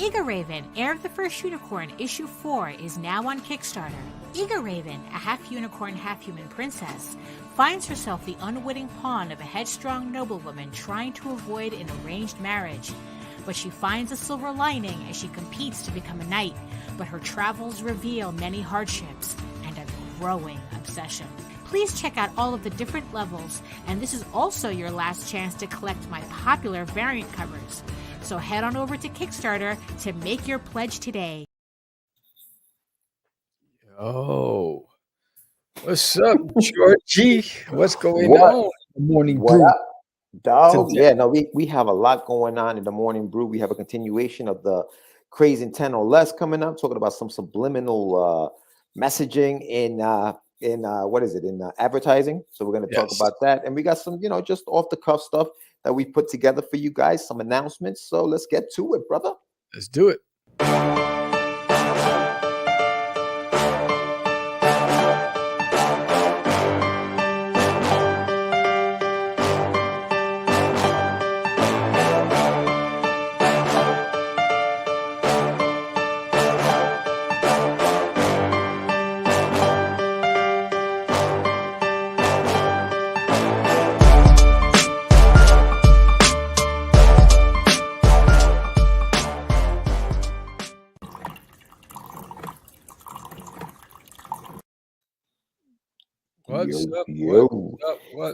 Eager Raven, Heir of the First Unicorn, Issue 4 is now on Kickstarter. Eager Raven, a half-unicorn, half-human princess, finds herself the unwitting pawn of a headstrong noblewoman trying to avoid an arranged marriage. But she finds a silver lining as she competes to become a knight, but her travels reveal many hardships and a growing obsession. Please check out all of the different levels, and this is also your last chance to collect my popular variant covers. So head on over to Kickstarter to make your pledge today. Oh, what's up, Georgie? What's going on? Morning Brew. Up, dog? Yeah, no, we have a lot going on in the Morning Brew. We have a continuation of the Craze in 10 or less coming up, talking about some subliminal messaging in what is it, in advertising. So we're going to talk about that, and we got some, just off the cuff stuff that we put together for you guys, some announcements. So let's get to it, brother. Let's do it.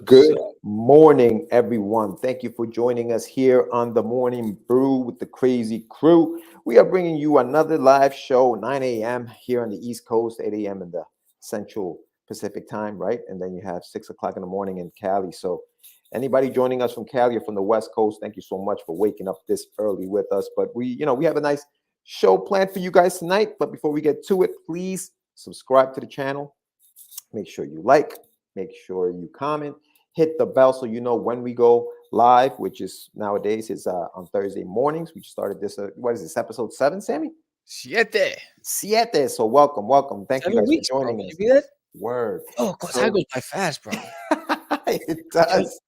Good morning, everyone. Thank you for joining us here on the Morning Brew with the Crazee Crew. We are bringing you another live show, 9 a.m. here on the East Coast, 8 a.m. in the Central Pacific time, right? And then you have 6 o'clock in the morning in Cali. So anybody joining us from Cali or from the West Coast, thank you so much for waking up this early with us. But we have a nice show planned for you guys tonight. But before we get to it, please subscribe to the channel. Make sure you like, make sure you comment, hit the bell so you know when we go live, which is nowadays is on Thursday mornings. We started this, what is this, episode 7, Sammy? Siete. So welcome. Thank you guys for joining us. You see that? Word. Oh, that goes by fast, bro. It does.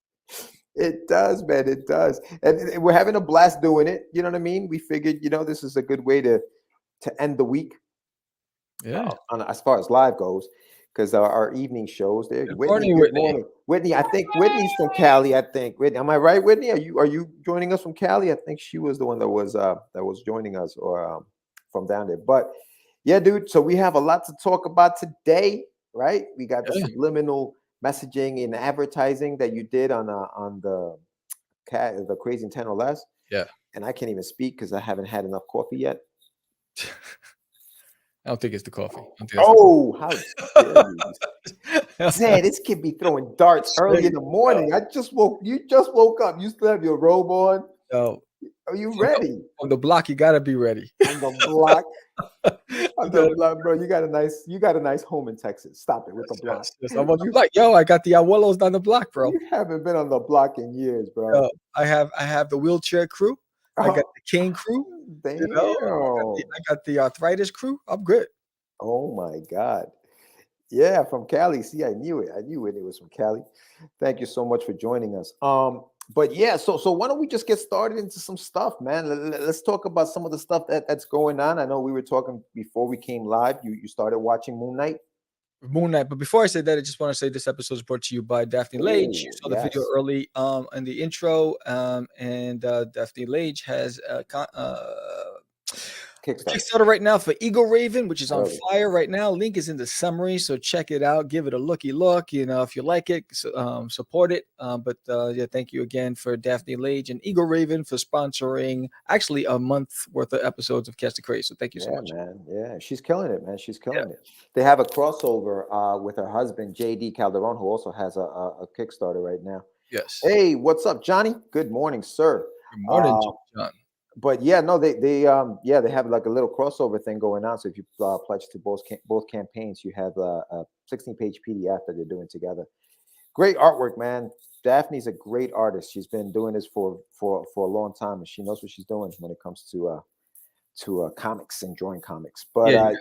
It does, man. It does. And we're having a blast doing it. You know what I mean? We figured, this is a good way to end the week. Yeah. As far as live goes. Because our evening shows there. Good morning. Whitney, I think Whitney's from Cali. Whitney, am I right, Whitney? Are you joining us from Cali? I think she was the one that was joining us or from down there. But yeah, dude. So we have a lot to talk about today, right? We got the subliminal messaging in advertising that you did on the Craze in 10 or less. Yeah. And I can't even speak because I haven't had enough coffee yet. I don't think it's the coffee. How dare you? Say, this kid be throwing darts early in the morning. You just woke up. You still have your robe on. No. Are you ready? On the block, you gotta be ready. On the block. On the block, bro. You got a nice home in Texas. Stop it with the block. Yes, I'm on the block. Yo, I got the abuelos down the block, bro. You haven't been on the block in years, bro. I have the wheelchair crew. I got the cane crew. Damn. I got the arthritis crew. I'm good. Oh my God. Yeah, from Cali. See, I knew it. It was from Cali. Thank you so much for joining us. But yeah, so why don't we just get started into some stuff, man? Let's talk about some of the stuff that's going on. I know we were talking before we came live. You started watching Moon Knight. But before I say that, I just want to say this episode is brought to you by Daphne Lage. You saw the video early in the intro, and Daphne Lage has Kickstarter right now for Eagle Raven, which is on fire right now. Link is in the summary, so check it out. Give it a looky look. If you like it, support it. Thank you again for Daphne Lage and Eagle Raven for sponsoring actually a month worth of episodes of Catch the Craze. So thank you so much, man. Yeah, she's killing it, man. She's killing it. They have a crossover with her husband JD Calderon, who also has a Kickstarter right now. Yes. Hey, what's up, Johnny? Good morning, sir. Good morning, John. But yeah, no, they have like a little crossover thing going on. So if you pledge to both campaigns, you have a 16-page PDF that they're doing together. Great artwork, man. Daphne's a great artist. She's been doing this for a long time, and she knows what she's doing when it comes to comics and drawing comics. But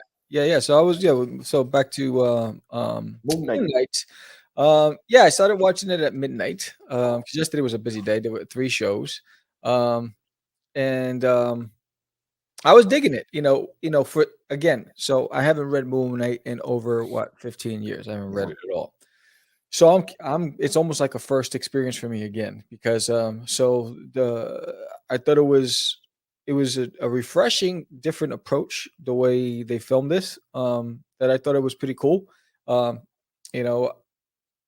So back to Moon Knight. I started watching it at midnight. Because yesterday was a busy day. There were 3 shows. I was digging it, for again, so I haven't read Moon Knight in over what 15 years. I haven't read Yeah. it at all. So I'm it's almost like a first experience for me again because I thought it was a refreshing different approach the way they filmed this that I thought it was pretty cool. Um you know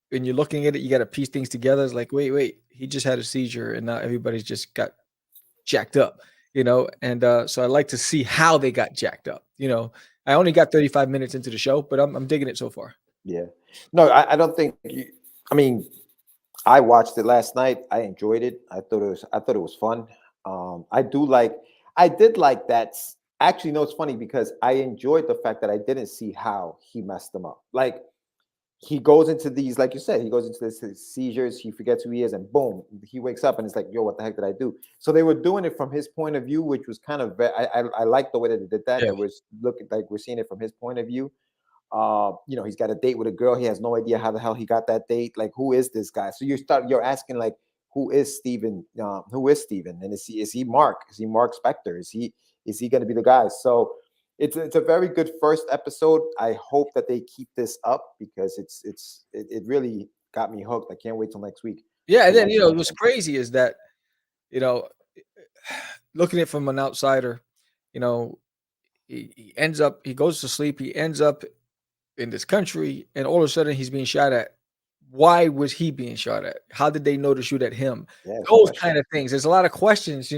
when you're looking at it you got to piece things together. It's like wait, he just had a seizure and now everybody's just got jacked up, and so I like to see how they got jacked up. I only got 35 minutes into the show, but I'm digging it so far. Yeah. No, I don't think I mean, I watched it last night. I enjoyed it. I thought it was fun. I do like I did like that. Actually, no, it's funny because I enjoyed the fact that I didn't see how he messed them up. Like he goes into these, like you said, he goes into this his seizures, he forgets who he is, and boom, he wakes up and it's like, yo, what the heck did I do? So they were doing it from his point of view, which was kind of I like the way that they did that. Yeah. That was looking like we're seeing it from his point of view. He's got a date with a girl. He has no idea how the hell he got that date. Like, who is this guy? So you're asking like, who is Steven? Who is Steven? And is he Mark? Is he Mark Spector? Is he going to be the guy? So it's a very good first episode. I hope that they keep this up because it really got me hooked. I can't wait till next week Yeah, to and then watch the next what's one. crazy is that you know looking at it from an outsider, you know he goes to sleep, he ends up in this country, and all of a sudden he's being shot at. Why was he being shot at? How did they know to shoot at him? Yeah, it's a Those question. kind of things. There's a lot of questions,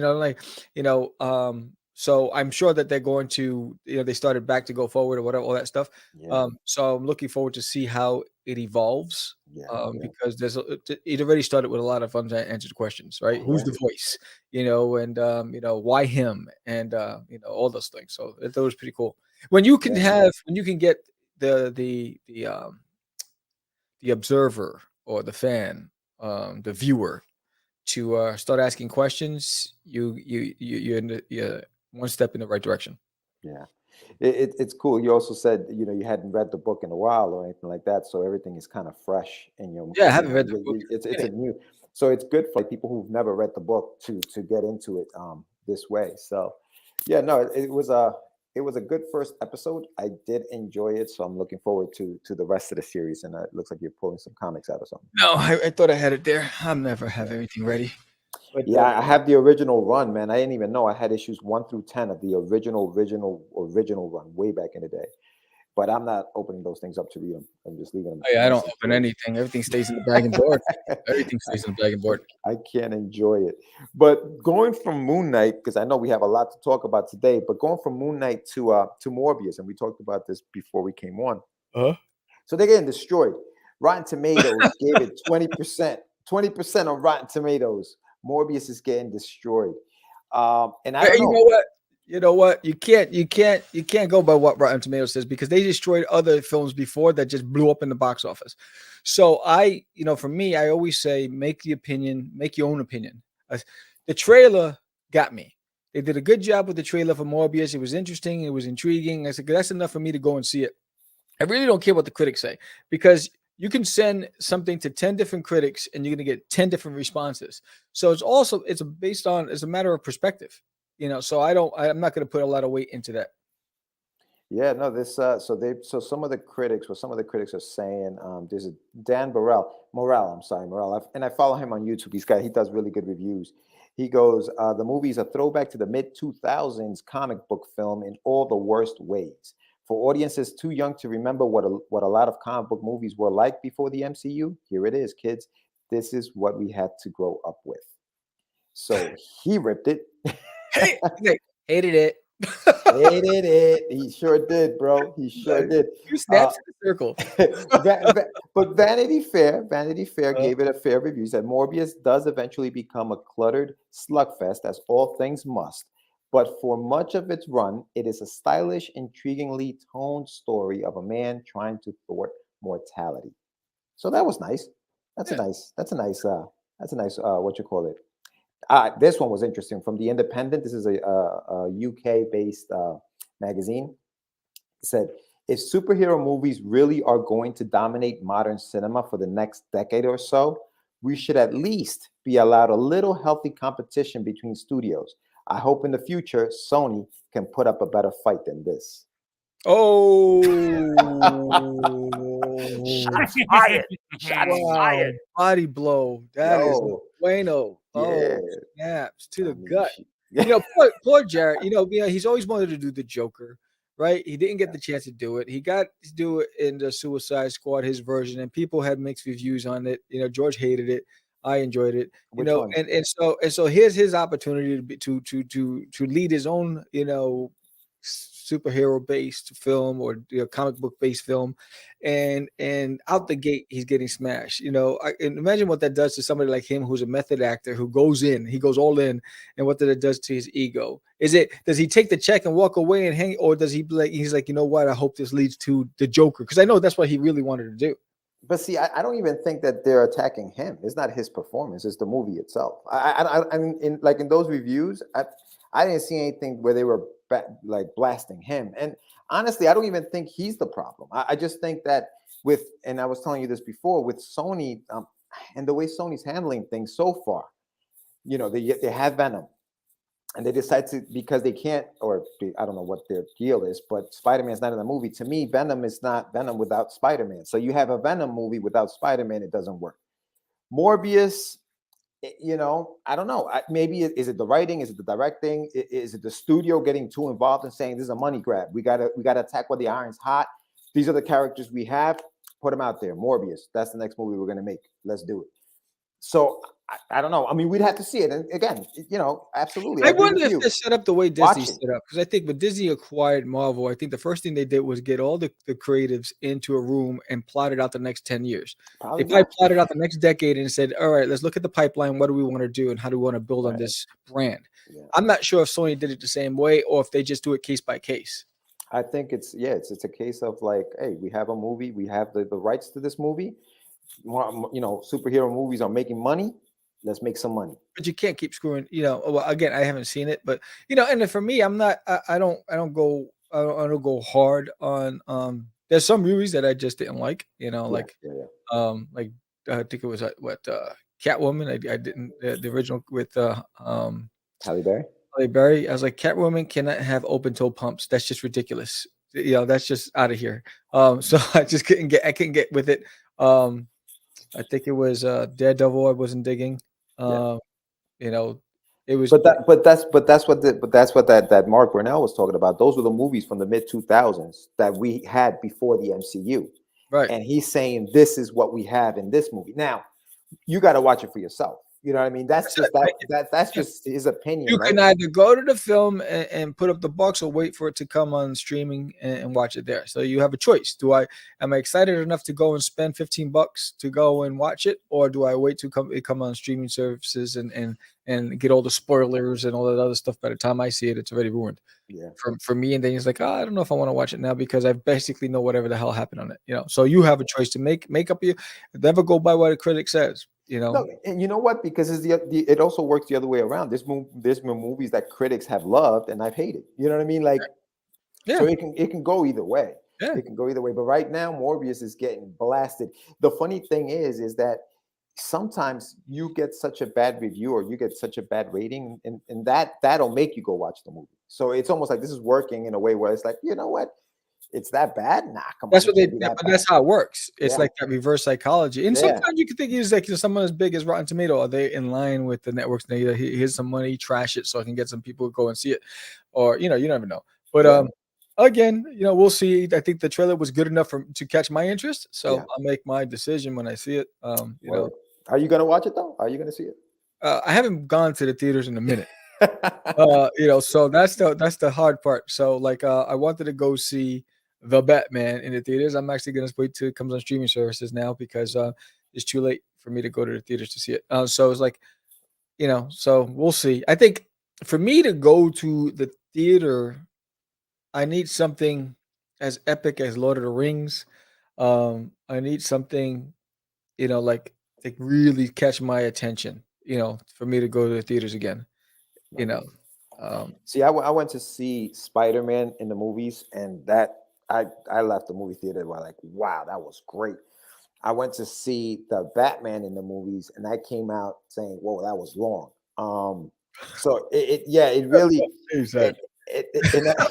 so I'm sure that they're going to, they started back to go forward or whatever, all that stuff. Yeah, So I'm looking forward to see how it evolves. yeah, yeah. Because it already started with a lot of unanswered questions, right? Oh Who's yeah, the voice, and why him, and all those things. So I thought it was pretty cool. yeah, When you can get the observer or the fan, the viewer, to start asking questions, you're one step in the right direction. yeah. It's cool. You also said you hadn't read the book in a while or anything like that, so everything is kind of fresh in your Yeah, I haven't read the book in a it's a minute. new. So it's good for like people who've never read the book to get into it this way. So yeah, no, it was a good first episode. I did enjoy it, so I'm looking forward to the rest of the series. And it looks like you're pulling some comics out or something. No, I thought I had it there. I'll never have everything ready. But Yeah, I have the original run, man. I didn't even know I had issues 1 through 10 of the original run way back in the day. But I'm not opening those things up to read them. I'm just leaving them I nice don't and open closed. anything. Everything stays in the bag and board. Everything stays in the bag and board. I can't enjoy it. But going from Moon Knight, because I know we have a lot to talk about today, but going from Moon Knight to Morbius, and we talked about this before we came on. Uh-huh. So they're getting destroyed. Rotten Tomatoes gave it 20%, 20% on Rotten Tomatoes. Morbius is getting destroyed. And I Hey, don't you know. know what? You know what? You can't go by what Rotten Tomatoes says because they destroyed other films before that just blew up in the box office. So for me, I always say make your own opinion. The trailer got me. They did a good job with the trailer for Morbius. It was interesting. It was intriguing. I said that's enough for me to go and see it. I really don't care what the critics say because you can send something to 10 different critics and you're going to get 10 different responses. So it's a matter of perspective, so I'm not going to put a lot of weight into that. Yeah, no, so some of the critics, what some of the critics are saying, there's a Dan Morel, and I follow him on YouTube. He does really good reviews. He goes, the movie is a throwback to the mid 2000s comic book film in all the worst ways. For audiences too young to remember what a lot of comic book movies were like before the MCU, here it is, kids. This is what we had to grow up with. So he ripped it. Hey, hated it. Hated it. He sure did, bro. He sure did. Two snaps in the circle. But Vanity Fair gave it a fair review. He said Morbius does eventually become a cluttered slugfest, as all things must. But for much of its run, it is a stylish, intriguingly toned story of a man trying to thwart mortality. So that was nice. That's a Yeah. nice. That's a nice. That's a nice. What you call it? This one was interesting from The Independent. This is a UK based magazine. It said, if superhero movies really are going to dominate modern cinema for the next decade or so, we should at least be allowed a little healthy competition between studios. I hope in the future Sony can put up a better fight than this. Oh, Shots fired. Shots wow. fired. Body blow. That is Yo, bueno. yeah. Oh, snaps to I the mean, gut. yeah. Poor Jared, he's always wanted to do the Joker, right? He didn't get the chance to do it. He got to do it in the Suicide Squad, his version, and people had mixed reviews on it. George hated it. I enjoyed it. Which one? And so here's his opportunity to be to lead his own, superhero based film or comic book based film, and out the gate he's getting smashed. And imagine what that does to somebody like him who's a method actor who he goes all in, and what that does to his ego. Does he take the check and walk away and hang, or does he's like, you know what, I hope this leads to the Joker, because I know that's what he really wanted to do. But see, I don't even think that they're attacking him. It's not his performance; it's the movie itself. I mean, in those reviews, I didn't see anything where they were blasting him. And honestly, I don't even think he's the problem. I just think that and I was telling you this before, with Sony, and the way Sony's handling things so far, they have Venom. And they decide to, because they can't, I don't know what their deal is, but Spider-Man's not in the movie. To me, Venom is not Venom without Spider-Man. So you have a Venom movie without Spider-Man, it doesn't work. Morbius, I don't know. Maybe is it the writing? Is it the directing? Is it the studio getting too involved and saying this is a money grab? We gotta attack while the iron's hot. These are the characters we have. Put them out there. Morbius. That's the next movie we're gonna make. Let's do it. So I don't know. I mean, we'd have to see it. And again, absolutely. I wonder if they're set up the way Disney set up. Because I think when Disney acquired Marvel, I think the first thing they did was get all the creatives into a room and plotted out the next 10 years. They probably plotted out the next decade and said, all right, let's look at the pipeline. What do we want to do? And how do we want to build on this brand? Yeah. I'm not sure if Sony did it the same way or if they just do it case by case. I think it's a case of like, hey, we have a movie. We have the rights to this movie. Superhero movies are making money. Let's make some money. But you can't keep screwing. Well, again, I haven't seen it, but and for me, I'm not. I don't go hard on. There's some movies that I just didn't like. I think it was Catwoman. I didn't the original with Halle Berry. Halle Berry. I was like, Catwoman cannot have open toe pumps. That's just ridiculous. That's just out of here. So I just couldn't get with it. I think it was Daredevil. I wasn't digging. It was. But that's what that Mark Burnell was talking about. Those were the movies from the mid 2000s that we had before the MCU. Right. And he's saying this is what we have in this movie. Now, you got to watch it for yourself. You know what I mean? That's just his opinion. You can either go to the film and put up the bucks or wait for it to come on streaming and watch it there. So you have a choice. Am I excited enough to go and spend $15 to go and watch it, or do I wait to come on streaming services and get all the spoilers and all that other stuff? By the time I see it, it's already ruined. Yeah. For me, and then he's like, I don't know if I want to watch it now because I basically know whatever the hell happened on it. So you have a choice to make up never go by what a critic says. No, and you know what? Because it also works the other way around. There's movies that critics have loved and I've hated. You know what I mean? Like, yeah. So it can go either way. Yeah. It can go either way. But right now, Morbius is getting blasted. The funny thing is that sometimes you get such a bad review or you get such a bad rating, and that'll make you go watch the movie. So it's almost like this is working in a way where it's like, you know what? It's that bad? Nah, come that's on. But that's how it works. It's like that reverse psychology. And sometimes you can think it's like someone as big as Rotten Tomato. Are they in line with the networks? Here's some money, trash it so I can get some people to go and see it. Or, you never know. But again, we'll see. I think the trailer was good enough to catch my interest. So I'll make my decision when I see it. Are you going to watch it though? Are you going to see it? I haven't gone to the theaters in a minute. So that's the hard part. So I wanted to go see The Batman in the theaters. I'm actually going to wait till it comes on streaming services now because it's too late for me to go to the theaters to see it. So it's like, so we'll see. I think for me to go to the theater, I need something as epic as Lord of the Rings. I need something, like really catch my attention, for me to go to the theaters again, See, I went to see Spider-Man in the movies, and that I left the movie theater like, wow, that was great. I went to see the Batman in the movies, and I came out saying, whoa, that was long. So it really.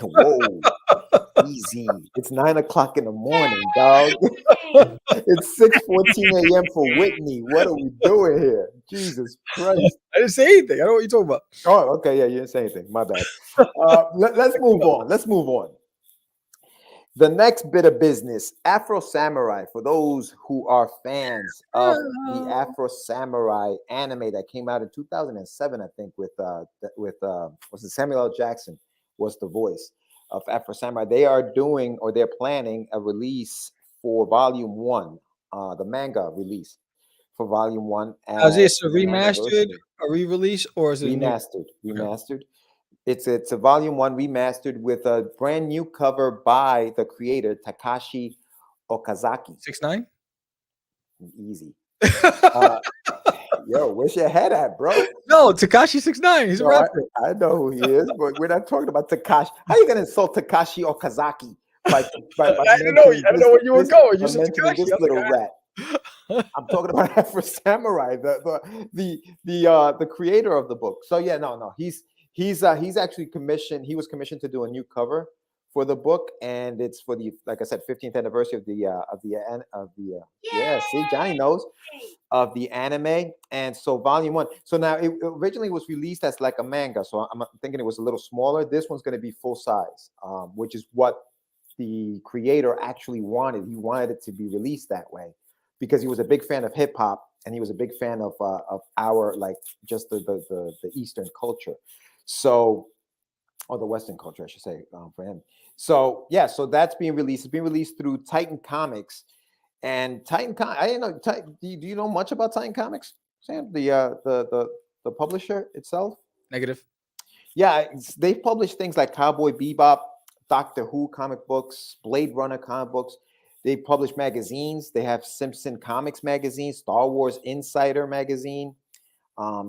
Whoa, easy. It's 9 o'clock in the morning, dog. It's 6:14 a.m. for Whitney. What are we doing here? Jesus Christ. I didn't say anything. I don't know what you're talking about. Oh, okay. Yeah, you didn't say anything. My bad. Let's move on. Let's move on. The next bit of business, Afro Samurai. For those who are fans of the Afro Samurai anime that came out in 2007, I think, with was it Samuel L. Jackson was the voice of Afro Samurai. They are doing, or they're planning, a release for Volume 1, the manga release for Volume 1. Is this a remastered, a re-release, or is it remastered? Remastered. It's a Volume 1 remastered with a brand new cover by the creator Takashi Okazaki. 6ix9ine? Easy. Yo, where's your head at, bro? No, Takashi 6ix9ine. He's a rapper. I know who he is, but we're not talking about Takashi. How are you gonna insult Takashi Okazaki? I didn't know where you were going. You said Takashi. This little rat. I'm talking about Afro Samurai, the creator of the book. So yeah, no, he's actually commissioned. He was commissioned to do a new cover for the book, and it's for the, like I said, 15th anniversary of the see, Johnny knows, of the anime. And so Volume 1. So now it originally was released as like a manga, so I'm thinking it was a little smaller. This one's going to be full size, which is what the creator actually wanted. He wanted it to be released that way because he was a big fan of hip hop, and he was a big fan of our, like, just the Eastern culture. So, or the Western culture, I should say, for him. So yeah, so that's being released. It's being released through Titan Comics, and Titan. I didn't know. Do you know much about Titan Comics, Sam? The publisher itself? Negative. Yeah, they publish things like Cowboy Bebop, Doctor Who comic books, Blade Runner comic books. They publish magazines. They have Simpson Comics magazine, Star Wars Insider magazine.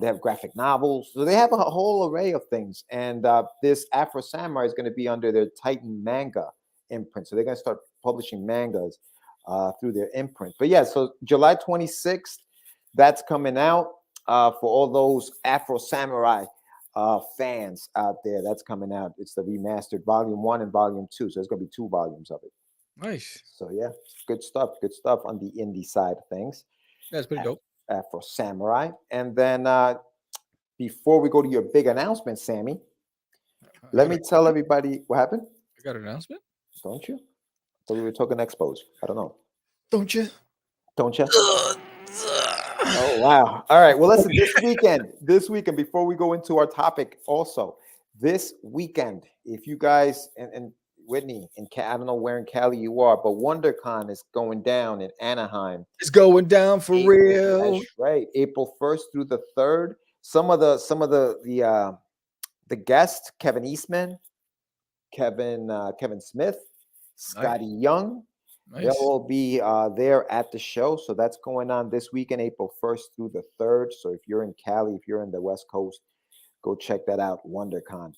They have graphic novels. So they have a whole array of things. And this Afro Samurai is going to be under their Titan manga imprint. So they're going to start publishing mangas through their imprint. But yeah, so July 26th, that's coming out for all those Afro Samurai fans out there. That's coming out. It's the remastered Volume 1 and Volume 2. So there's going to be 2 volumes of it. Nice. So yeah, good stuff. Good stuff on the indie side of things. That's pretty dope. Afro Samurai. And then before we go to your big announcement, Sammy, let me tell everybody what happened. I got an announcement? Don't you? I thought we were talking expos. I don't know. Don't you? Don't you? Oh, wow. All right. Well, listen, this weekend, before we go into our topic also, this weekend, if you guys, and Whitney, I don't know where in Cali you are, but WonderCon is going down in Anaheim. It's going down for real. That's right. April 1st through the 3rd. Some of the guests, Kevin Eastman, Kevin Smith, Scotty Young, they'll all be there at the show. So that's going on this weekend, April 1st through the 3rd. So if you're in Cali, if you're in the West Coast, go check that out, WonderCon.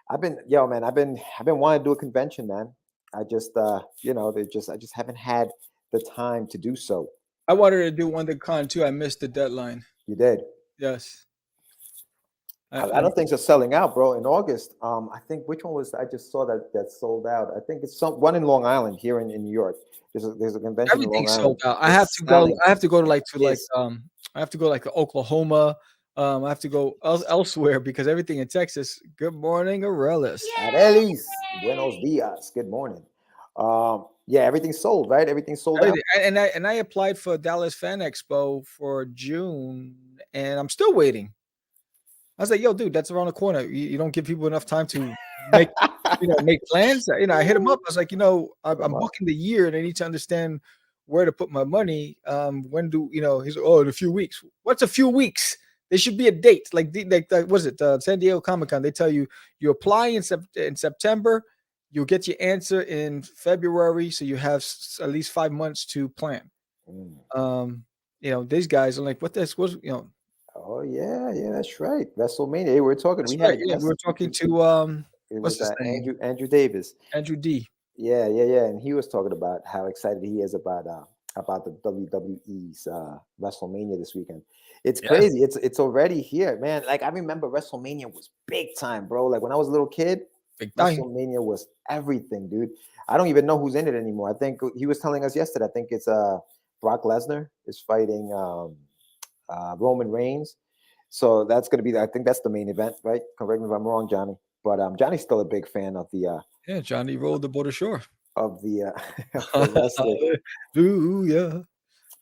I've been wanting to do a convention, man. I just, I just haven't had the time to do so. I wanted to do WonderCon too. I missed the deadline. You did? Yes. I don't think it's selling out, bro. In August, I think, which one was? I just saw that sold out. I think it's one in Long Island here in New York. There's a convention. Everything's sold out. I have to go to Oklahoma. I have to go elsewhere because everything in Texas. Good morning, Arelis. Arelis. Buenos dias. Good morning. Yeah, everything's sold, right? Everything's sold out. And I applied for Dallas Fan Expo for June, and I'm still waiting. I was like, yo, dude, that's around the corner. You don't give people enough time to make make plans. I hit him up. I was like, I'm booking the year, and I need to understand where to put my money. When do he's like, in a few weeks. What's a few weeks? There should be a date, like what is it? San Diego Comic-Con. They tell you apply in September, you'll get your answer in February, so you have at least 5 months to plan. These guys are like, what this was, Oh yeah, that's right. WrestleMania. Hey, we were talking. We were talking to what's his name? Andrew Davis. Andrew D. Yeah, and he was talking about how excited he is about about the WWE's WrestleMania this weekend. It's Yeah. crazy. It's already here, man. Like I remember WrestleMania was big time, bro. Like when I was a little kid, Big time. WrestleMania was everything, dude. I don't even know who's in it anymore. I think he was telling us yesterday. I think it's Brock Lesnar is fighting Roman Reigns. So that's going to be, I think that's the main event, right? Correct me if I'm wrong, Johnny. But Johnny's still a big fan of the Yeah, Johnny rolled the border shore. of the, of the wrestling.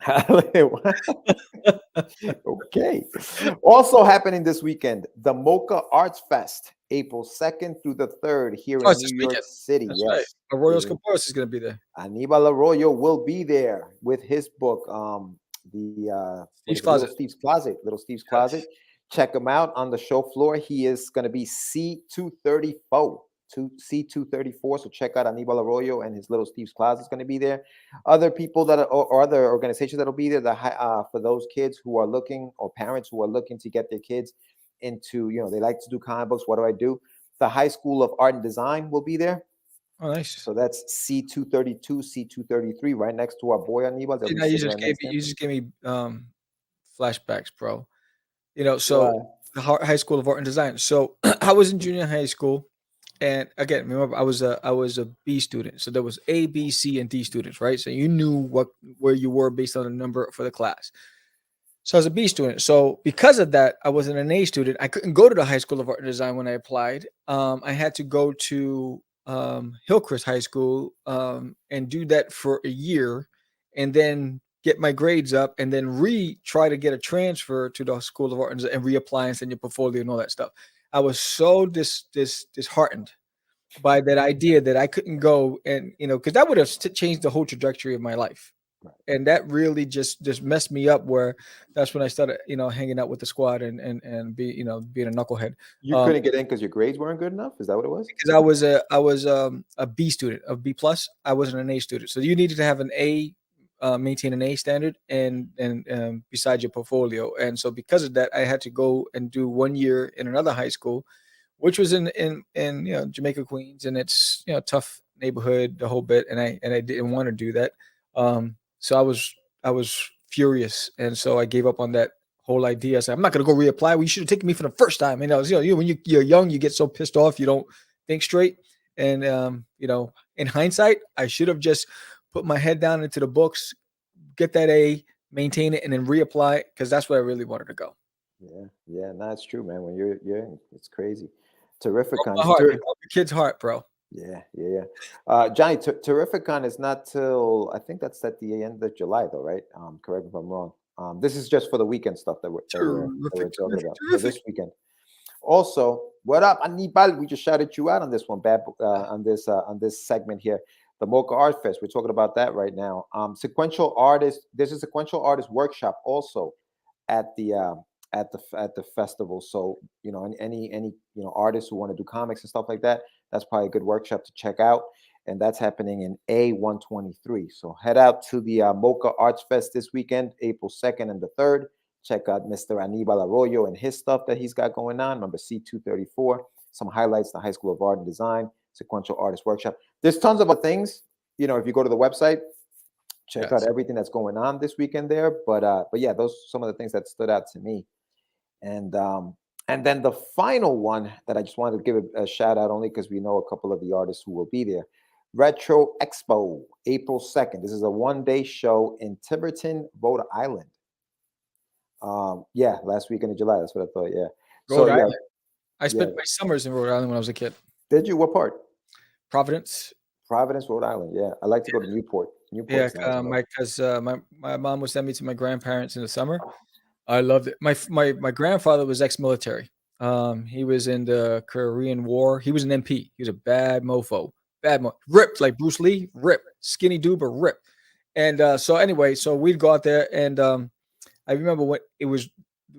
Hallelujah. Okay. Also happening this weekend, the Mocha Arts Fest, April 2nd through the 3rd here in This New York weekend. City. That's Yes. right. Arroyo's Caporos is going to be there. Anibal Arroyo will be there with his book, Steve's Closet. Little Steve's Closet. Check him out on the show floor. He is going to be C234. C234. So check out Anibal Arroyo and his Little Steve's Closet is going to be there. Other people that are, or other organizations that'll be there for those kids who are looking, or parents who are looking to get their kids into, they like to do comic books. What do I do? The High School of Art and Design will be there. Oh, nice. So that's C232, C233, right next to our boy Anibal. You just gave me flashbacks, bro. So the High School of Art and Design. So I was in junior high school, and again, remember I was a B student. So there was A, B, C, and D students, right? So you knew where you were based on the number for the class. So I was a B student. So because of that, I wasn't an A student. I couldn't go to the High School of Art and Design when I applied. I had to go to Hillcrest High School and do that for a year, and then get my grades up, and then try to get a transfer to the School of Art and reapply and send your portfolio and all that stuff. I was so disheartened by that idea that I couldn't go, and because that would have changed the whole trajectory of my life. And that really just messed me up, where that's when I started, hanging out with the squad and being a knucklehead. You couldn't get in because your grades weren't good enough? Is that what it was? Because I was a B student, a B plus. I wasn't an A student. So you needed to have an A, maintain an A standard and besides your portfolio. And so because of that, I had to go and do 1 year in another high school, which was in Jamaica, Queens, and it's tough neighborhood, the whole bit. And I didn't want to do that. So I was furious, and so I gave up on that whole idea. I said, I'm not gonna go reapply. Well, you should have taken me for the first time. And when you're young, you get so pissed off, you don't think straight. And in hindsight, I should have just put my head down into the books, get that A, maintain it, and then reapply, because that's where I really wanted to go. Yeah, no, it's true, man. When you're it's crazy. Terrificon. Your kid's heart, bro. Yeah. Johnny, Terrificon is not till, I think that's at the end of July, though, right? Correct me if I'm wrong. This is just for the weekend stuff that we're talking about for this weekend. Also, what up, Anibal? We just shouted you out on this one, on this segment here. The Mocha Art Fest. We're talking about that right now. Sequential artist. There's a sequential artist workshop also at the festival. So any artists who want to do comics and stuff like that, that's probably a good workshop to check out. And that's happening in A123. So head out to the Mocha Arts Fest this weekend, April 2nd and the 3rd. Check out Mr. Anibal Arroyo and his stuff that he's got going on. Number C234. Some highlights: the High School of Art and Design, Sequential Artist Workshop. There's tons of other things. If you go to the website, check out everything that's going on this weekend there. But yeah, those are some of the things that stood out to me. And then the final one that I just wanted to give a shout out, only because we know a couple of the artists who will be there. Retro Expo, April 2nd. This is a one-day show in Tiverton, Rhode Island. Last weekend of July. That's what I thought. Yeah. Rhode Island. I spent my summers in Rhode Island when I was a kid. Did you? What part? Providence, Rhode Island. Yeah, I like to go to Newport. Yeah, because my mom would send me to my grandparents in the summer. I loved it. My grandfather was ex-military. He was in the Korean War. He was an MP. He was a bad mofo. Ripped like Bruce Lee. Ripped. Skinny dude, but ripped. And so we'd go out there, and I remember when it was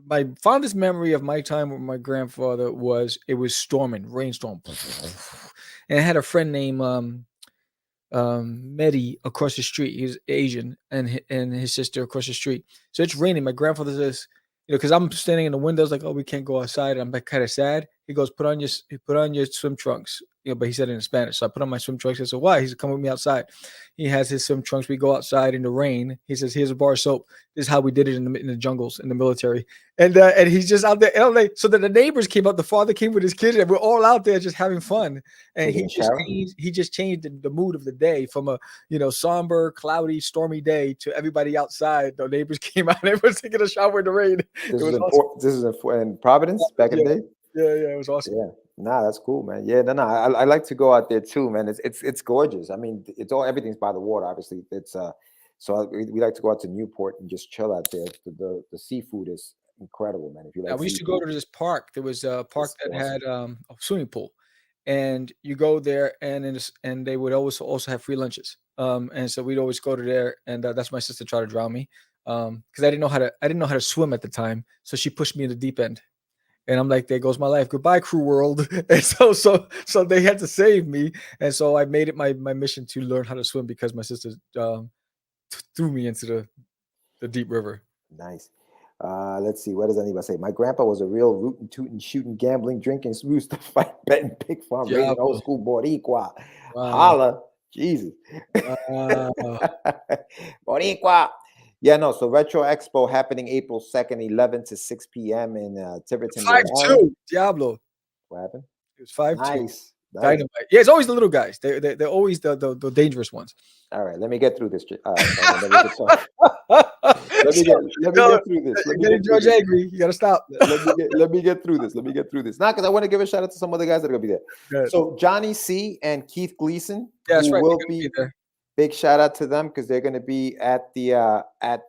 my fondest memory of my time with my grandfather was it was storming, rainstorm. And I had a friend named Mehdi across the street. He was Asian, and his sister across the street. So it's raining. My grandfather says, because I'm standing in the windows like, oh, we can't go outside. And I'm like kind of sad. He goes, put on your swim trunks. but he said it in Spanish. So I put on my swim trunks. I said, why? He said, come with me outside. He has his swim trunks. We go outside in the rain. He says, here's a bar of soap. This is how we did it in the jungles, in the military. And he's just out there. And I'm like, so that the neighbors came up. The father came with his kids, and we're all out there just having fun. And he just changed the mood of the day from a somber, cloudy, stormy day to everybody outside. The neighbors came out and everyone's taking a shower in the rain. This is awesome. This is in Providence back in the day. Yeah, it was awesome. Yeah, nah, that's cool, man. Yeah, no, I like to go out there too, man. It's gorgeous. I mean, everything's by the water, obviously. So we like to go out to Newport and just chill out there. The seafood is incredible, man. If you like, we used to go to this park. There was a park that had a swimming pool, and you go there, and they would always also have free lunches. And so we'd always go to there, and that's my sister tried to drown me, because I didn't know how to swim at the time, so she pushed me in the deep end. And I'm like, there goes my life. Goodbye, crew world. And so they had to save me. And so I made it my mission to learn how to swim because my sister threw me into the deep river. Nice. Let's see. What does anybody say? My grandpa was a real rootin', tootin', shooting, gambling, drinking, rooster fight, betting, pig farm, raising old school Boricua. Wow. Holla. Jesus. Boricua. Yeah, no. So Retro Expo happening April 2nd, 11 to 6 p.m. in Tiverton. 5-2. Diablo. What happened? It was 5-2. Nice. Dynamite. Yeah, it's always the little guys. They're always the dangerous ones. All right, let me get through this. Let me get through this. Getting George angry. You gotta stop. Let me get through this. Not because I want to give a shout out to some other guys that are gonna be there. Good. So Johnny C and Keith Gleason, that's right, will be there. Big shout out to them because they're going to be at the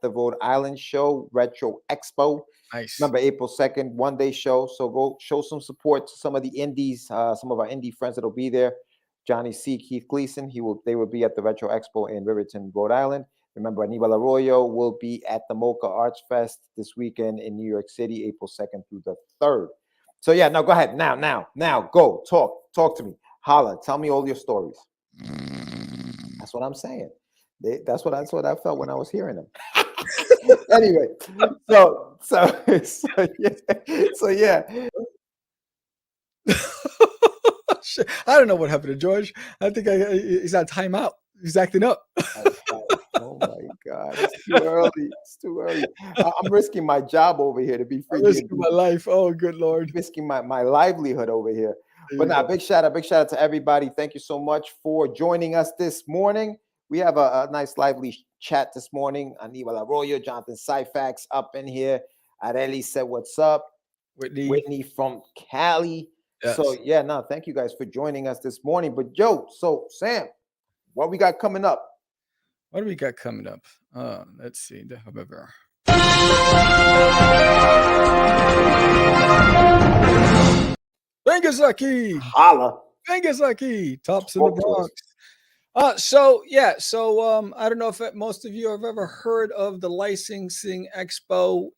Rhode Island show, Retro Expo. Nice. Remember, April 2nd, one-day show. So go show some support to some of the indies, some of our indie friends that'll be there. Johnny C, Keith Gleason, they will be at the Retro Expo in Riverton, Rhode Island. Remember, Aníbal Arroyo will be at the Mocha Arts Fest this weekend in New York City, April 2nd through the 3rd. So yeah, now go ahead. Now, go. Talk to me. Holla. Tell me all your stories. That's what I'm saying. That's what I felt when I was hearing them. Anyway, so yeah. I don't know what happened to George. I think he's on timeout. He's acting up. Oh my God, it's too early. I'm risking my job over here to be free. I'm risking my life. Oh, good Lord. Risking my livelihood over here. But now, big shout out to everybody. Thank you so much for joining us this morning. We have a nice lively chat this morning. Aníbal Arroyo, Jonathan Syfax up in here. Areli said, what's up? Whitney from Cali. Yes. So yeah, thank you guys for joining us this morning. But so Sam, what we got coming up? What do we got coming up? Let's see. Vengasaki. Holla. Vengasaki. Tops in the Bronx. So I don't know if most of you have ever heard of the Licensing Expo.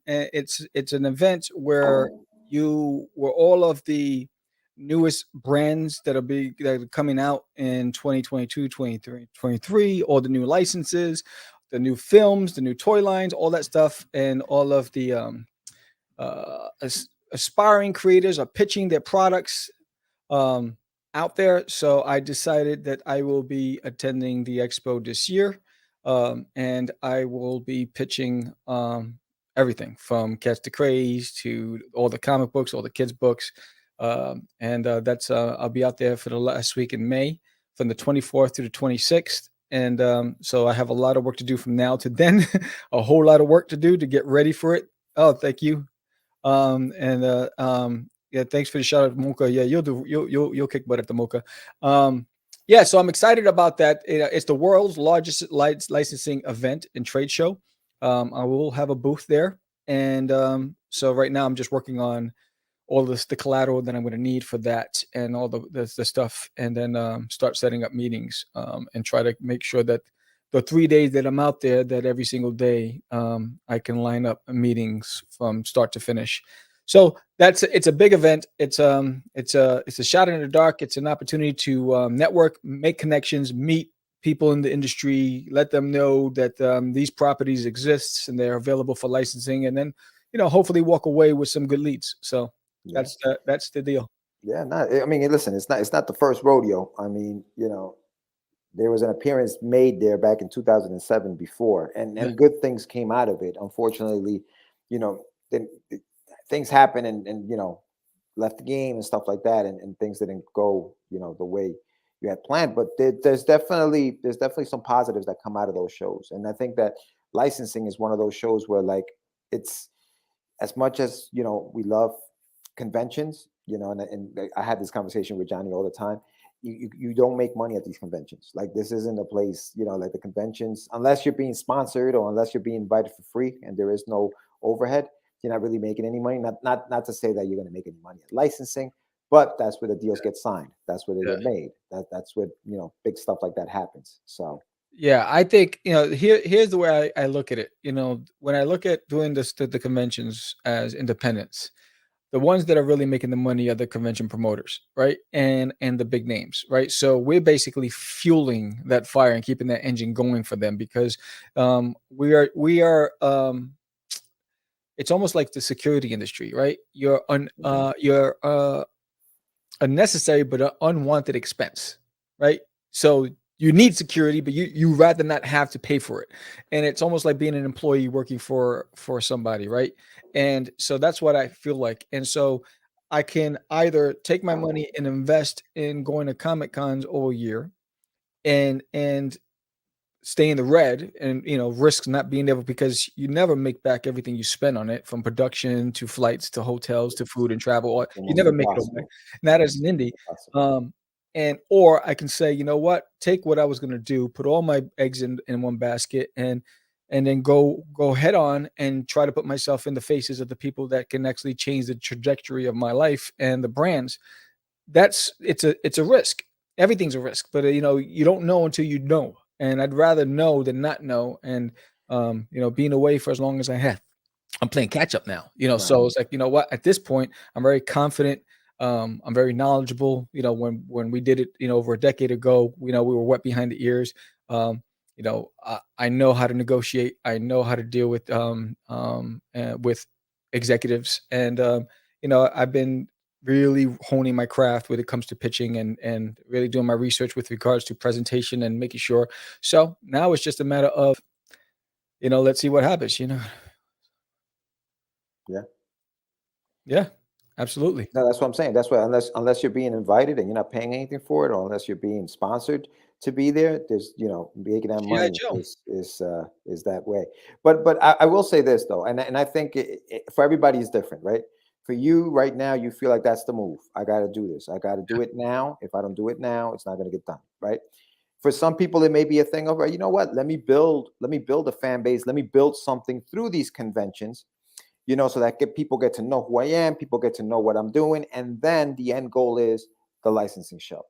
It's an event where all of the newest brands that are coming out in 2022, 23, all the new licenses, the new films, the new toy lines, all that stuff, and all of the aspiring creators are pitching their products out there. So I decided that I will be attending the expo this year, and I will be pitching everything from Cats to Craze to all the comic books, all the kids books, and that's I'll be out there for the last week in May, from the 24th to the 26th. And so I have a lot of work to do from now to then. A whole lot of work to do to get ready for it. Oh, thank you. Yeah, thanks for the shout out, Mocha. Yeah, you'll kick butt at the Mocha. Yeah, so I'm excited about that. It's the world's largest licensing event and trade show. I will have a booth there, and so right now I'm just working on all the collateral that I'm going to need for that, and all the stuff, and then start setting up meetings, and try to make sure that the 3 days that I'm out there, that every single day I can line up meetings from start to finish. So it's a big event. It's a shot in the dark. It's an opportunity to network, make connections, meet people in the industry, let them know that these properties exist and they're available for licensing, and then hopefully walk away with some good leads. So that's the deal. Yeah, I mean, listen, it's not the first rodeo. I mean, there was an appearance made there back in 2007 before, and Yeah. good things came out of it. Unfortunately, then things happened, and left the game and stuff like that, and things didn't go the way you had planned. But there's definitely some positives that come out of those shows, and I think that licensing is one of those shows where, like, it's, as much as we love conventions, and I had this conversation with Johnny all the time. You don't make money at these conventions. Like, this isn't a place, like the conventions, unless you're being sponsored or unless you're being invited for free and there is no overhead, you're not really making any money. Not to say that you're going to make any money at licensing, but that's where the deals get signed. That's where they Yeah. get made. That's where big stuff like that happens. So Yeah, I think here's the way I look at it. When I look at doing the conventions as independents, the ones that are really making the money are the convention promoters, right? And the big names, right? So we're basically fueling that fire and keeping that engine going for them, because we are it's almost like the security industry, right? You're a necessary but an unwanted expense, right? So you need security, but you rather not have to pay for it. And it's almost like being an employee working for somebody, right? And so that's what I feel like. And so I can either take my money and invest in going to Comic Cons all year and stay in the red, and risk not being able, because you never make back everything you spend on it, from production to flights to hotels to food and travel. You almost never make it all back, impossible. not as an indie. Impossible. Or I can say, you know what, take what I was going to do, put all my eggs in one basket, and then go head on and try to put myself in the faces of the people that can actually change the trajectory of my life and the brands. It's a risk. Everything's a risk, but you don't know until you know. And I'd rather know than not know. And being away for as long as I have, I'm playing catch up now. Right. So it's like, you know what? At this point, I'm very confident. I'm very knowledgeable. When we did it, over a decade ago, we were wet behind the ears. I know how to negotiate. I know how to deal with executives, and I've been really honing my craft when it comes to pitching, and really doing my research with regards to presentation and making sure. So now it's just a matter of, let's see what happens. Yeah. Yeah, absolutely. No, that's what I'm saying. That's why, unless you're being invited and you're not paying anything for it, or unless you're being sponsored to be there, there's making that G.I. money Joe. is that way. But I will say this though, and I think for everybody is different, right? For you right now, you feel like that's the move. I got to do this. I got to do it now. If I don't do it now, it's not going to get done, right? For some people, it may be a thing of, you know what? Let me build a fan base. Let me build something through these conventions, so that people get to know who I am, people get to know what I'm doing, and then the end goal is the licensing show.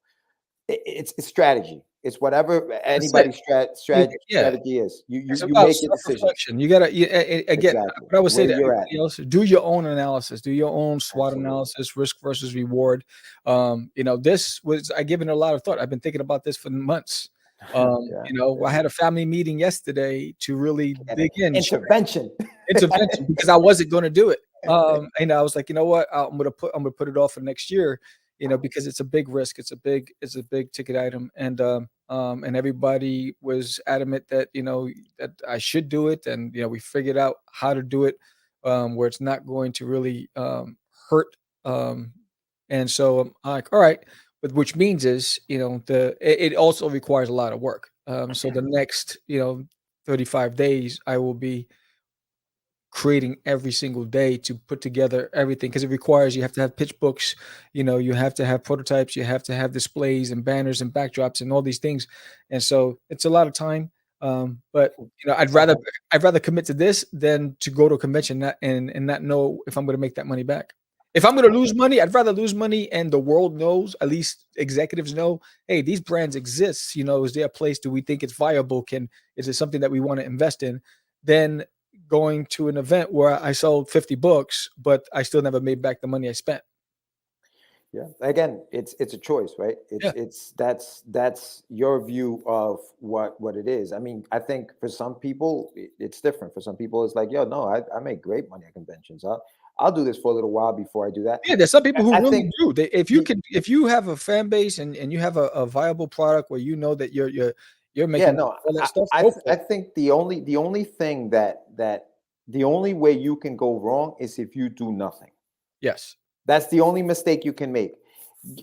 It's strategy. It's whatever That's it. anybody's Yeah. strategy is. You It's you about make your decisions. self-reflection. You gotta, again, Exactly what I would say where to you're at. everybody else: do your own analysis, do your own SWOT Absolutely. analysis, risk versus reward. This was I given it a lot of thought. I've been thinking about this for months. Yeah, I yeah. had a family meeting yesterday to really And dig in. intervention. Intervention, because I wasn't going to do it. And I was like, you know what? I'm gonna put it off for next year. Because it's a big risk. It's a big ticket item, and everybody was adamant that that I should do it, and we figured out how to do it, where it's not going to really hurt. Um, and so I'm like, all right, but which means is it also requires a lot of work. So the next 35 days, I will be creating every single day to put together everything, because it requires, you have to have pitch books, you have to have prototypes, you have to have displays and banners and backdrops and all these things. And so it's a lot of time. But I'd rather commit to this than to go to a convention and not know if I'm going to make that money back. If I'm going to lose money, I'd rather lose money and the world knows, at least executives know, hey, these brands exist. Is there a place? Do we think it's viable? Is it something that we want to invest in? Then going to an event where I sold 50 books, but I still never made back the money I spent. Yeah. Again, it's a choice, right? Yeah. That's your view of what it is. I mean, I think for some people it's different. For some people, it's like, yo, no, I make great money at conventions. I'll do this for a little while before I do that. Yeah, there's some people who I really think do. If you have a fan base and you have a viable product where you know that you're yeah, making no, all that stuff, go for I it. think the only thing that the only way you can go wrong is if you do nothing. Yes. That's the only mistake you can make.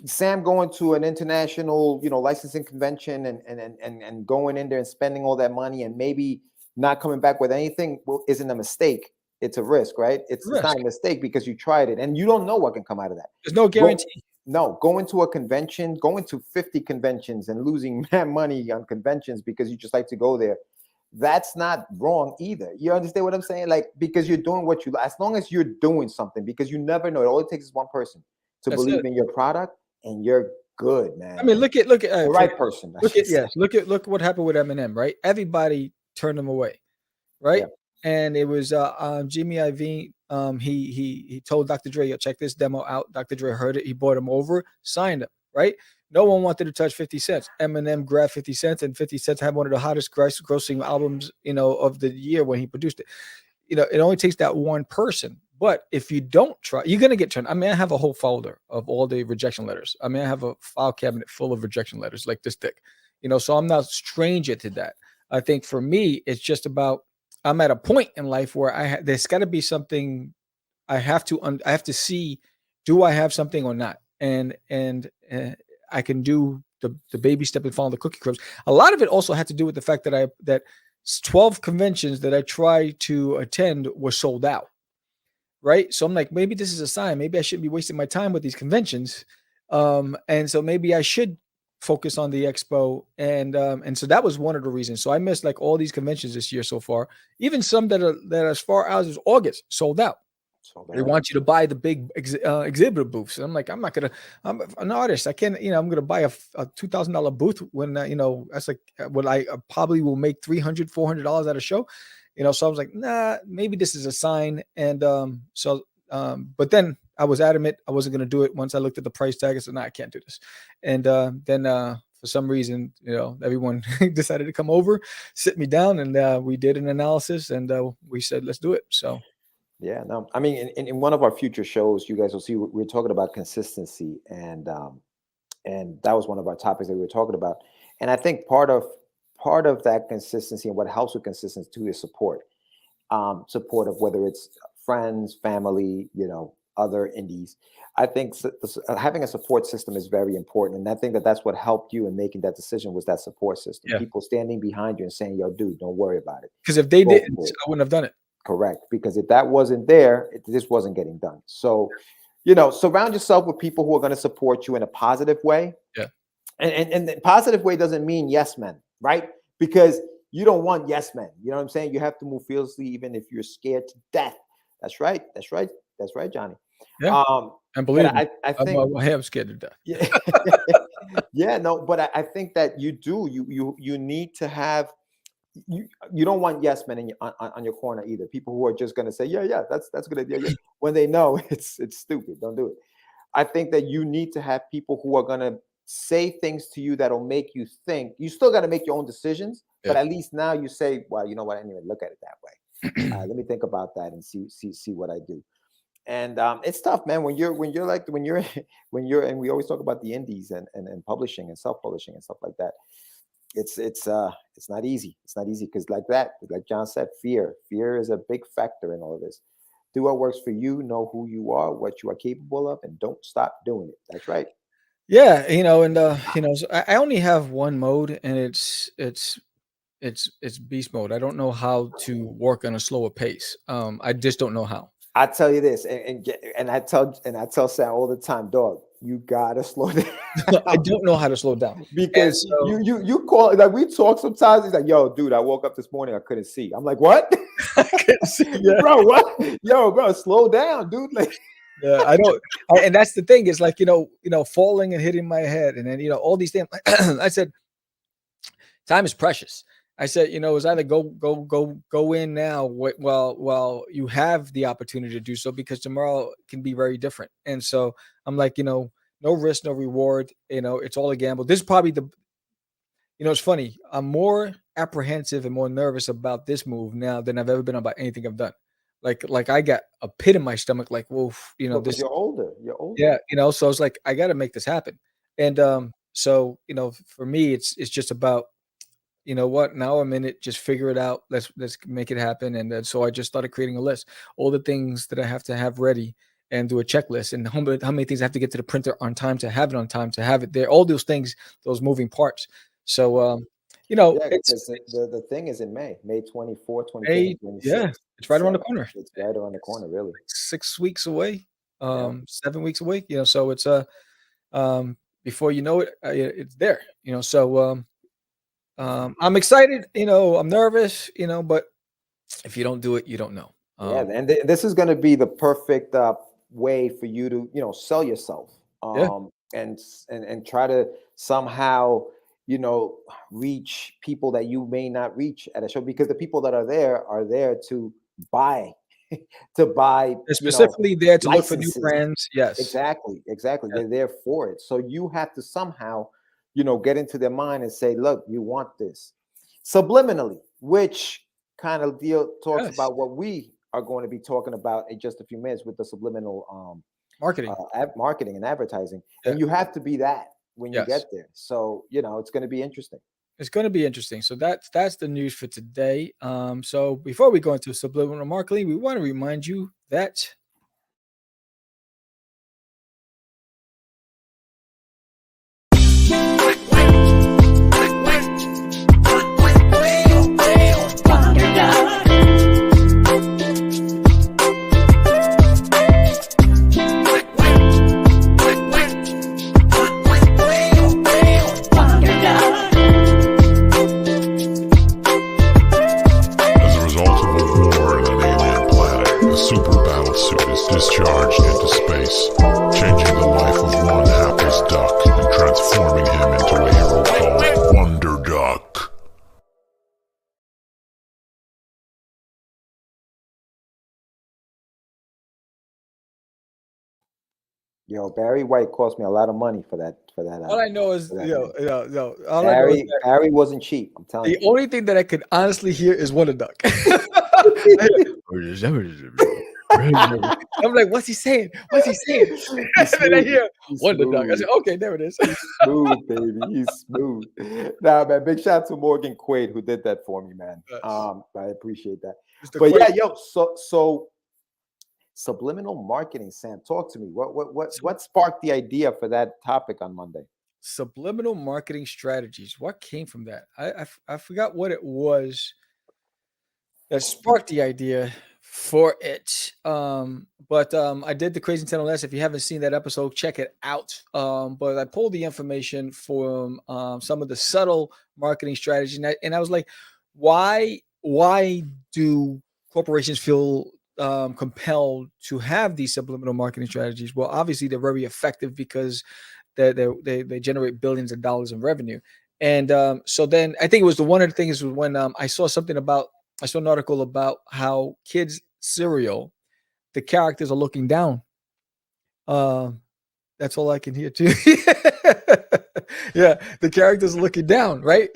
Sam going to an international, licensing convention and going in there and spending all that money and maybe not coming back with anything isn't a mistake. It's a risk, right? It's not Risk. a mistake because you tried it and you don't know what can come out of that. There's no guarantee. Going to a convention, going to 50 conventions and losing mad money on conventions because you just like to go there. That's not wrong either. You understand what I'm saying? Like, because you're doing what you, as long as you're doing something, because you never know. All it takes is one person to That's believe it. in your product and you're good, man. I mean, look at the right person. Look what happened with Eminem, right? Everybody turned him away, right? Yeah. And it was Jimmy Iovine. He told Dr. Dre, "Yo, check this demo out." Dr. Dre heard it. He brought him over, signed him, right? No one wanted to touch 50 Cent. Eminem grabbed 50 Cent, and 50 Cent had one of the hottest grossing albums, of the year when he produced it. It only takes that one person. But if you don't try, you're gonna get turned. I mean, I have a whole folder of all the rejection letters. I mean, I have a file cabinet full of rejection letters like this thick. So I'm not a stranger to that. I think for me, it's just about I'm at a point in life where there's got to be something I have to see. Do I have something or not? And I can do the baby step and follow the cookie crumbs. A lot of it also had to do with the fact that 12 conventions that I tried to attend were sold out. Right. So I'm like, maybe this is a sign. Maybe I shouldn't be wasting my time with these conventions. And so maybe I should focus on the expo. And so that was one of the reasons. So I missed like all these conventions this year so far, even some that are as far out as August sold out. They want you to buy the big exhibitor booths. And I'm like, I'm an artist. I can't, I'm going to buy a $2,000 booth when, that's like what I probably will make $300, $400 at a show. So I was like, nah, maybe this is a sign. And but then I was adamant I wasn't going to do it. Once I looked at the price tag, I said, nah, I can't do this. And then for some reason, everyone decided to come over, sit me down, and we did an analysis, and we said, let's do it. So. Yeah, no, I mean, in one of our future shows, you guys will see we're talking about consistency, and that was one of our topics that we were talking about. And I think part of that consistency and what helps with consistency too is support of whether it's friends, family, other indies. I think having a support system is very important, and I think that's what helped you in making that decision was that support system. Yeah. People standing behind you and saying, "Yo, dude, don't worry about it." Because if they didn't, I wouldn't have done it. Correct. Because if that wasn't there, this wasn't getting done. So, surround yourself with people who are going to support you in a positive way. Yeah. And the positive way doesn't mean yes men, right? Because you don't want yes men. You know what I'm saying? You have to move fearlessly, even if you're scared to death. That's right. That's right. That's right, Johnny. Yeah. And believe me, I think I am scared to death. Yeah. Yeah. No, but I think that you need to have. You don't want yes men on your corner either. People who are just going to say, yeah, that's a good idea. Yeah. When they know it's stupid, don't do it. I think that you need to have people who are going to say things to you that'll make you think. You still got to make your own decisions, but at least now you say, well, you know what? I didn't even look at it that way. Let me think about that and see what I do. And it's tough, man. When you're and we always talk about the indies and publishing and self-publishing and stuff like that. It's not easy. It's not easy because like John said, fear is a big factor in all of this. Do what works for you, know who you are, what you are capable of, and don't stop doing it. That's right. Yeah, so I only have one mode, and it's beast mode. I don't know how to work on a slower pace. I just don't know how. I tell you this, and I tell Sam all the time, dog, you gotta slow down. I don't know how to slow down because you call like we talk sometimes. He's like, "Yo, dude, I woke up this morning, I couldn't see." I'm like, "What?" I couldn't see, yeah. Bro, what? Yo, bro, slow down, dude. Like, yeah, I don't. And that's the thing. It's like falling and hitting my head, and then all these things. I said, time is precious. I said, it's either go in now while you have the opportunity to do so, because tomorrow can be very different. And so I'm like, no risk, no reward. It's all a gamble. This is probably it's funny. I'm more apprehensive and more nervous about this move now than I've ever been about anything I've done. Like I got a pit in my stomach, like, whoa, Because you're older. yeah, so I was like, I got to make this happen. And so for me, it's just about, what, now I'm in it, just figure it out. Let's make it happen. And then so I just started creating a list, all the things that I have to have ready, and do a checklist, and how many things I have to get to the printer on time to have it on time, to have it there, all those things, those moving parts. So Yeah, because the thing is in May 24, 25, 26. Yeah, it's right around the corner. It's right around the corner, really. 6 weeks away, 7 weeks away. So it's before you know it, it's there. So I'm excited. I'm nervous. But if you don't do it, you don't know. Yeah, and this is going to be the perfect way for you to sell yourself, and try to somehow reach people that you may not reach at a show, because the people that are there to buy they're specifically there to licenses. Look for new brands. Yes, exactly. Yeah. They're there for it. So you have to somehow get into their mind and say, look, you want this subliminally, which kind of talks about what we are going to be talking about in just a few minutes with the subliminal marketing and advertising. And you have to be that when you get there. So it's going to be interesting. It's going to be interesting. So that's the news for today. So before we go into subliminal marketing, we want to remind you that discharged into space, changing the life of one hapless duck and transforming him into a hero called Wonderduck. Barry White cost me a lot of money for that. All I know is Barry wasn't cheap. I'm telling you. The only thing that I could honestly hear is Wonderduck. I'm like, what's he saying? And then I hear Wonderduck. I said, okay, there it is. He's smooth, baby. He's smooth. Nah, man, big shout out to Morgan Quaid who did that for me, man. I appreciate that. But Quaid. So subliminal marketing, Sam, talk to me. What sparked the idea for that topic on Monday? Subliminal marketing strategies. What came from that? I forgot what it was that sparked the idea for it. But I did the Crazy Nintendo Less. If you haven't seen that episode, check it out. But I pulled the information from some of the subtle marketing strategies, and I was like, why do corporations feel compelled to have these subliminal marketing strategies? Well, obviously they're very effective because they generate billions of dollars in revenue. And so then I think it was one of the things was when I saw an article about how kids' cereal, the characters are looking down. That's all I can hear too. Yeah, the characters are looking down, right?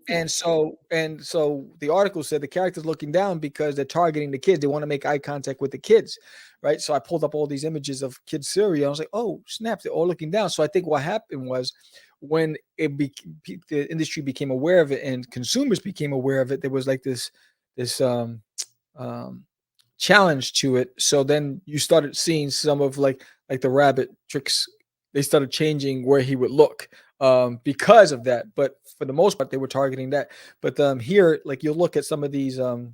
And so the article said the characters looking down because they're targeting the kids. They want to make eye contact with the kids, right? So I pulled up all these images of kids' cereal. I was like, oh snap, they're all looking down. So I think what happened was when the industry became aware of it and consumers became aware of it, there was like this challenge to it. So then you started seeing some of like the rabbit tricks. They started changing where he would look because of that. But for the most part, they were targeting that. But here, like you'll look at some of these, where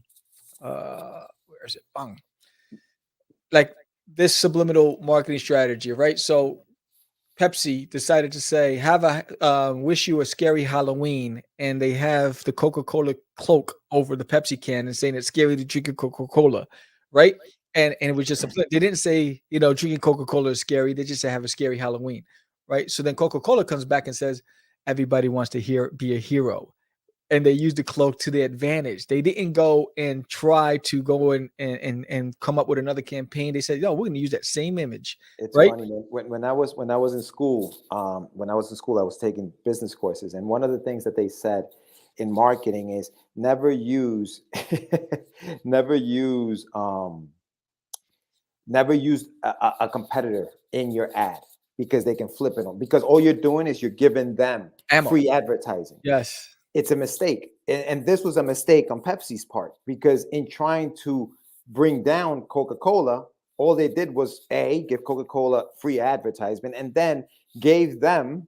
is it? Bang. Like this subliminal marketing strategy, right? So Pepsi decided to say, have a wish you a scary Halloween, and they have the Coca-Cola cloak over the Pepsi can and saying it's scary to drink Coca-Cola, right? And it was just they didn't say, drinking Coca-Cola is scary. They just say have a scary Halloween, right? So then Coca-Cola comes back and says, everybody wants to be a hero. and they used the cloak to their advantage. They didn't go and try to go and come up with another campaign. They said, "Yo, we're going to use that same image." It's Right? funny, man. When I was in school, I was taking business courses, and one of the things that they said in marketing is never use, never use, never use a competitor in your ad because they can flip it on. Because all you're doing is you're giving them Ammo. free advertising. Yes. It's a mistake, and this was a mistake on Pepsi's part, because in trying to bring down Coca-Cola, all they did was give Coca-Cola free advertisement, and then gave them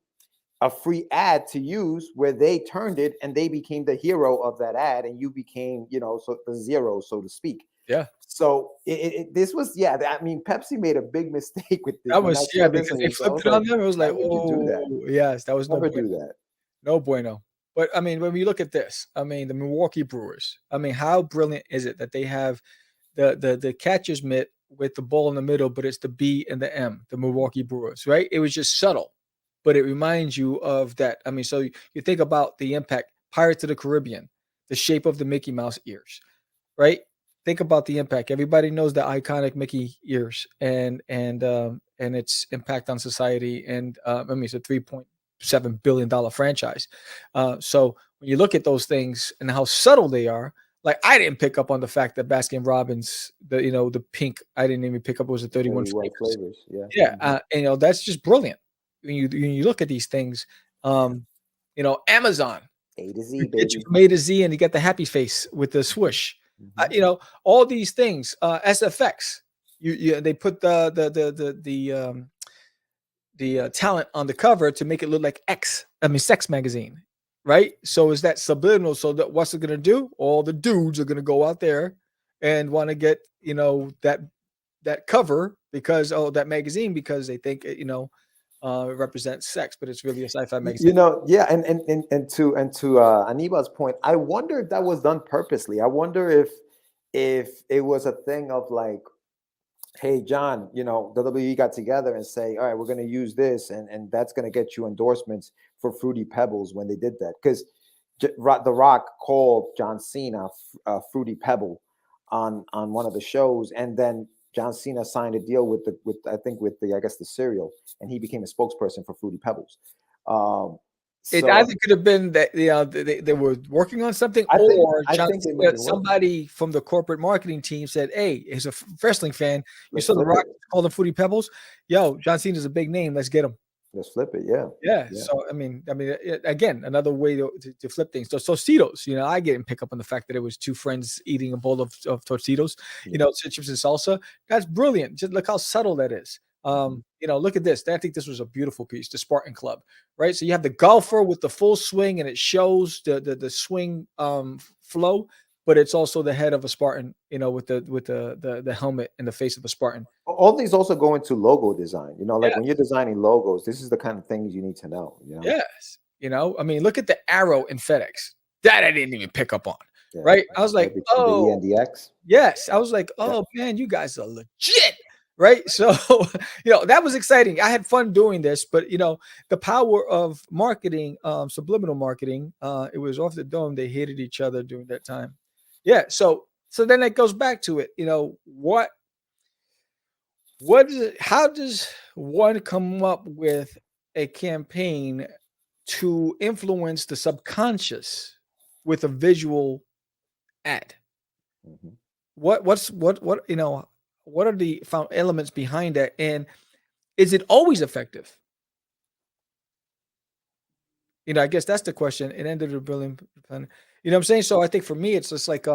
a free ad to use where they turned it and they became the hero of that ad, and you became, so the zero, so to speak. Yeah. So this was, I mean, Pepsi made a big mistake with this. That When I was saw because this, they flipped it on them. It was why like, would you do that? oh yes, that was no Never bueno. do that. No bueno. But I mean, when we look at this, I mean, the Milwaukee Brewers. I mean, how brilliant is it that they have the catcher's mitt with the ball in the middle, but it's the B and the M, the Milwaukee Brewers, right? It was just subtle, but it reminds you of that. I mean, so you think about the impact. Pirates of the Caribbean, the shape of the Mickey Mouse ears, right? Think about the impact. Everybody knows the iconic Mickey ears and its impact on society. And I mean, it's a $3.7 billion franchise. So when you look at those things and how subtle they are, like I didn't pick up on the fact that Baskin Robbins, the pink, I didn't even pick up it was a 31 flavors. Yeah. Yeah, and that's just brilliant. When you look at these things, Amazon, A to Z, get baby. you from A to Z, and you get the happy face with the swoosh. All these things. SFX, they put the talent on the cover to make it look like Sex magazine, right? So is that subliminal? So that what's it gonna do? All the dudes are gonna go out there and want to get that cover because that magazine, because they think it represents sex, but it's really a sci-fi magazine. And to Anibal's point, I wonder if that was done purposely. I wonder if it was a thing of like, hey, John, WWE got together and say, all right, we're going to use this, and that's going to get you endorsements for Fruity Pebbles when they did that. Because The Rock called John Cena Fruity Pebble on one of the shows, and then John Cena signed a deal with the cereal, and he became a spokesperson for Fruity Pebbles. It either could have been that they were working on something, or somebody from the corporate marketing team said, "Hey, as a wrestling fan, you saw The Rock call them Fruity Pebbles. Yo, John Cena's a big name. Let's get him. Let's flip it." Yeah. So I mean, again, another way to flip things. So Tostitos, I get pick up on the fact that it was two friends eating a bowl of Tostitos, chips and salsa. That's brilliant. Just look how subtle that is. Look at this. I think this was a beautiful piece, the Spartan Club, right? So you have the golfer with the full swing, and it shows the swing flow, but it's also the head of a Spartan, with the helmet and the face of a Spartan. All these also go into logo design. When you're designing logos, this is the kind of things you need to know. Yes. I mean, look at the arrow in FedEx. That I didn't even pick up on. Yeah, right? I was like, oh, the ENDX. Yes. I was like, oh man, you guys are legit. Right. So, that was exciting. I had fun doing this, but the power of marketing, subliminal marketing, it was off the dome. They hated each other during that time. Yeah. So then it goes back to it. What is it? How does one come up with a campaign to influence the subconscious with a visual ad? Mm-hmm. What are the elements behind that? And is it always effective? I guess that's the question. It ended a brilliant plan. You know what I'm saying? So I think for me, it's just like,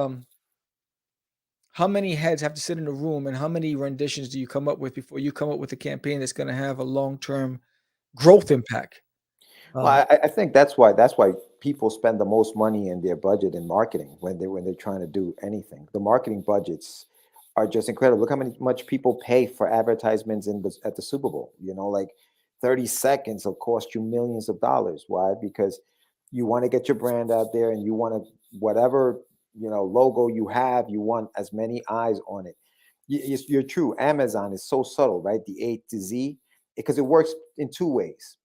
how many heads have to sit in a room, and how many renditions do you come up with before you come up with a campaign that's going to have a long-term growth impact? Well, I think that's why people spend the most money in their budget in marketing when they're trying to do anything. The marketing budgets are just incredible. Look how much people pay for advertisements at the Super Bowl. Like 30 seconds will cost you millions of dollars. Why? Because you want to get your brand out there, and you want to, whatever logo you have, you want as many eyes on it. You're true. Amazon is so subtle, right? The A to Z, because it works in two ways.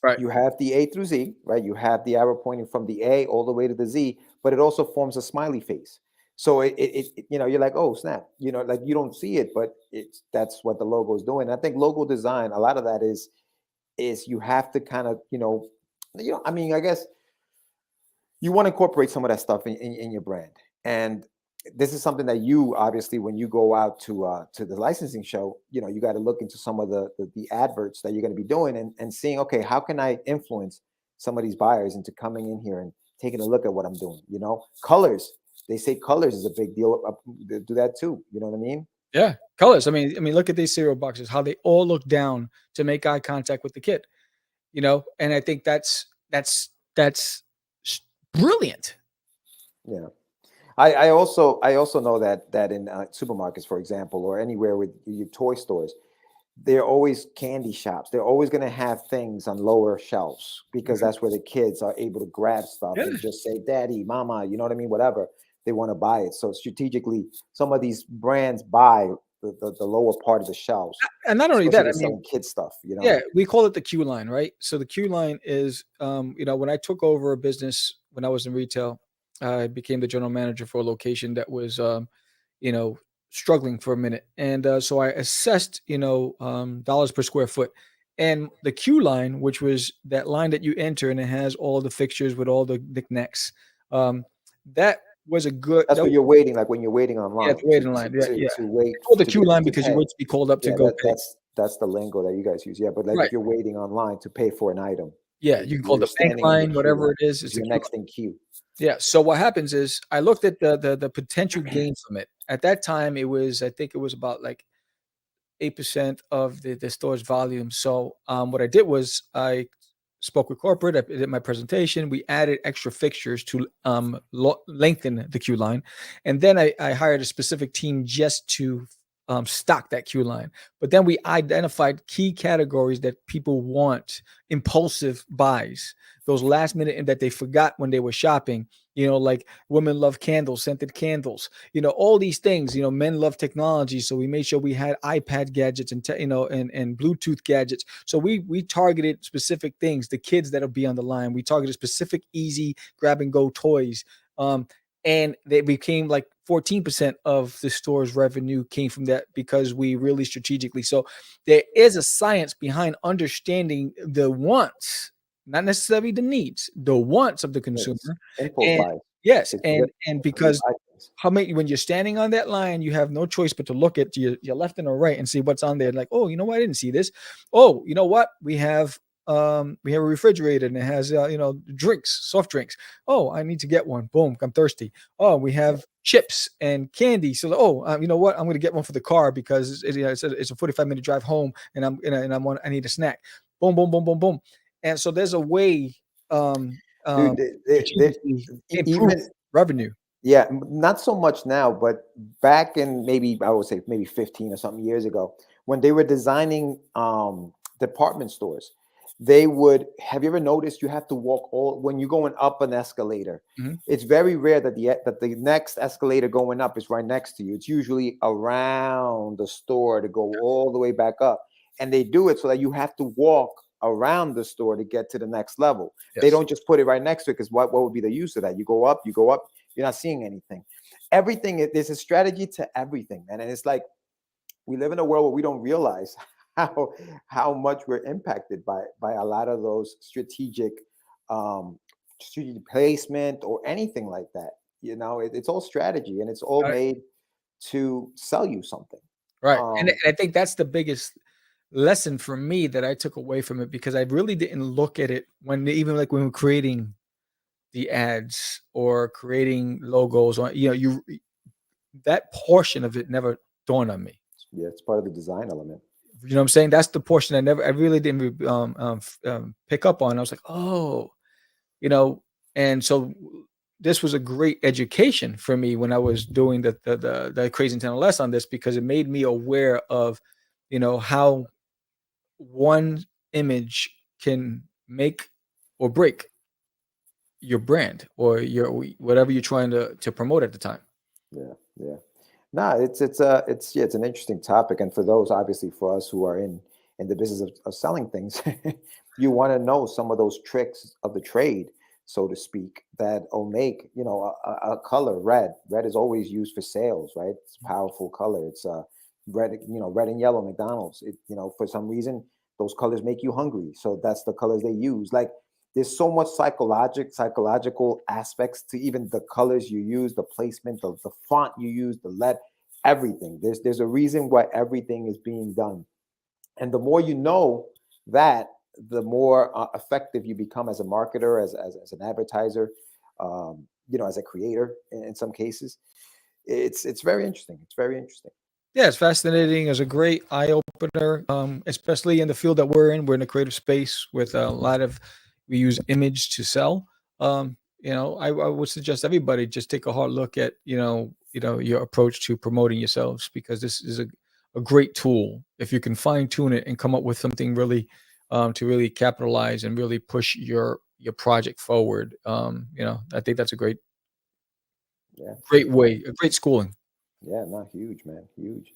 Right. You have the A through Z, right? You have the arrow pointing from the A all the way to the Z, but it also forms a smiley face. So you're like, oh snap, like you don't see it, but that's what the logo is doing. And I think logo design, a lot of that is you have to kind of, I mean, I guess you want to incorporate some of that stuff in your brand. And this is something that you obviously, when you go out to the licensing show, you got to look into some of the adverts that you're going to be doing and seeing, okay, how can I influence some of these buyers into coming in here and taking a look at what I'm doing? Colors. They say colors is a big deal. They do that too. You know what I mean? Yeah, colors. I mean, look at these cereal boxes. How they all look down to make eye contact with the kid. And I think that's brilliant. Yeah. I also know that in supermarkets, for example, or anywhere with your toy stores, they're always candy shops. They're always going to have things on lower shelves because that's where the kids are able to grab stuff and just say, "Daddy, Mama," you know what I mean? Whatever they want to buy it. So strategically, some of these brands buy the lower part of the shelves. And not only that, I mean, selling kid stuff. Yeah, we call it the Q line, right? So the Q line is, when I took over a business when I was in retail, I became the general manager for a location that was, struggling for a minute. And so I assessed, dollars per square foot. And the Q line, which was that line that you enter and it has all the fixtures with all the knickknacks, that was a good. That's what you're waiting, like when you're waiting online. Yeah, waiting line. To wait. It's called the Q line because you wait to be called up to go pay. That's the lingo that you guys use. Yeah, but like if you're waiting online to pay for an item. Yeah, you can call the bank line, whatever it is. It's your next in queue. Yeah. So what happens is I looked at the potential gain from it. At that time, I think it was about like 8% of the store's volume. So what I did was I spoke with corporate. I did my presentation. We added extra fixtures to lengthen the queue line, and then I hired a specific team just to stock that queue line. But then we identified key categories that people want, impulsive buys, those last minute and that they forgot when they were shopping. Like women love candles, scented candles, all these things. Men love technology. So we made sure we had iPad gadgets and and Bluetooth gadgets. So we targeted specific things, the kids that'll be on the line. We targeted specific easy grab and go toys. And they became like 14% of the store's revenue came from that because we really strategically. So there is a science behind understanding the wants, not necessarily the needs, the wants of the consumer. Yes. And because when you're standing on that line, you have no choice but to look at your left and the right and see what's on there. Like, oh, you know what? I didn't see this. Oh, you know what? We have a refrigerator and it has drinks, soft drinks. Oh, I need to get one. Boom, I'm thirsty. Oh, we have chips and candy. So you know what? I'm going to get one for the car because it's a 45-minute drive home and I need a snack. Boom, boom, boom, boom, boom. And so there's a way even revenue. Yeah, not so much now, but back in maybe 15 or something years ago, when they were designing department stores, have you ever noticed you have to walk when you're going up an escalator? Mm-hmm. It's very rare that the next escalator going up is right next to you. It's usually around the store to go all the way back up. And they do it so that you have to walk around the store to get to the next level. Yes. They don't just put it right next to it because what would be the use of that? You go up, you're not seeing anything. There's a strategy to everything, man. And it's like we live in a world where we don't realize how much we're impacted by a lot of those strategic placement or anything like that. It's all strategy and it's all made to sell you something. Right. And I think that's the biggest lesson for me that I took away from it, because I really didn't look at it when we're creating the ads or creating logos or that portion of it never dawned on me. Yeah, it's part of the design element. You know what I'm saying? That's the portion I really didn't pick up on. I was like, oh, and so this was a great education for me when I was doing the Craze and LS on this, because it made me aware of, how one image can make or break your brand or your whatever you're trying to promote at the time. Yeah. No, it's an interesting topic, and for those, obviously, for us who are in in the business of selling things, you want to know some of those tricks of the trade, so to speak, that will make, you know, a color red. Red is always used for sales, right? It's a powerful color. It's red, you know, red and yellow McDonald's. It, you know, for some reason, those colors make you hungry. So that's the colors they use. Like, there's so much psychological aspects to even the colors you use, the placement, the font you use, the lead, everything. There's a reason why everything is being done. And the more you know that, the more effective you become as a marketer, as an advertiser, you know, as a creator in some cases. It's very interesting. It's very interesting. Yeah, it's fascinating. It's a great eye opener, especially in the field that we're in. We're in a creative space with a lot of, we use image to sell. You know, I would suggest everybody just take a hard look at, you know, your approach to promoting yourselves, because this is a great tool. If you can fine tune it and come up with something really, to really capitalize and really push your project forward. You know, I think that's a great way, a great schooling. Yeah, not huge, man. Huge.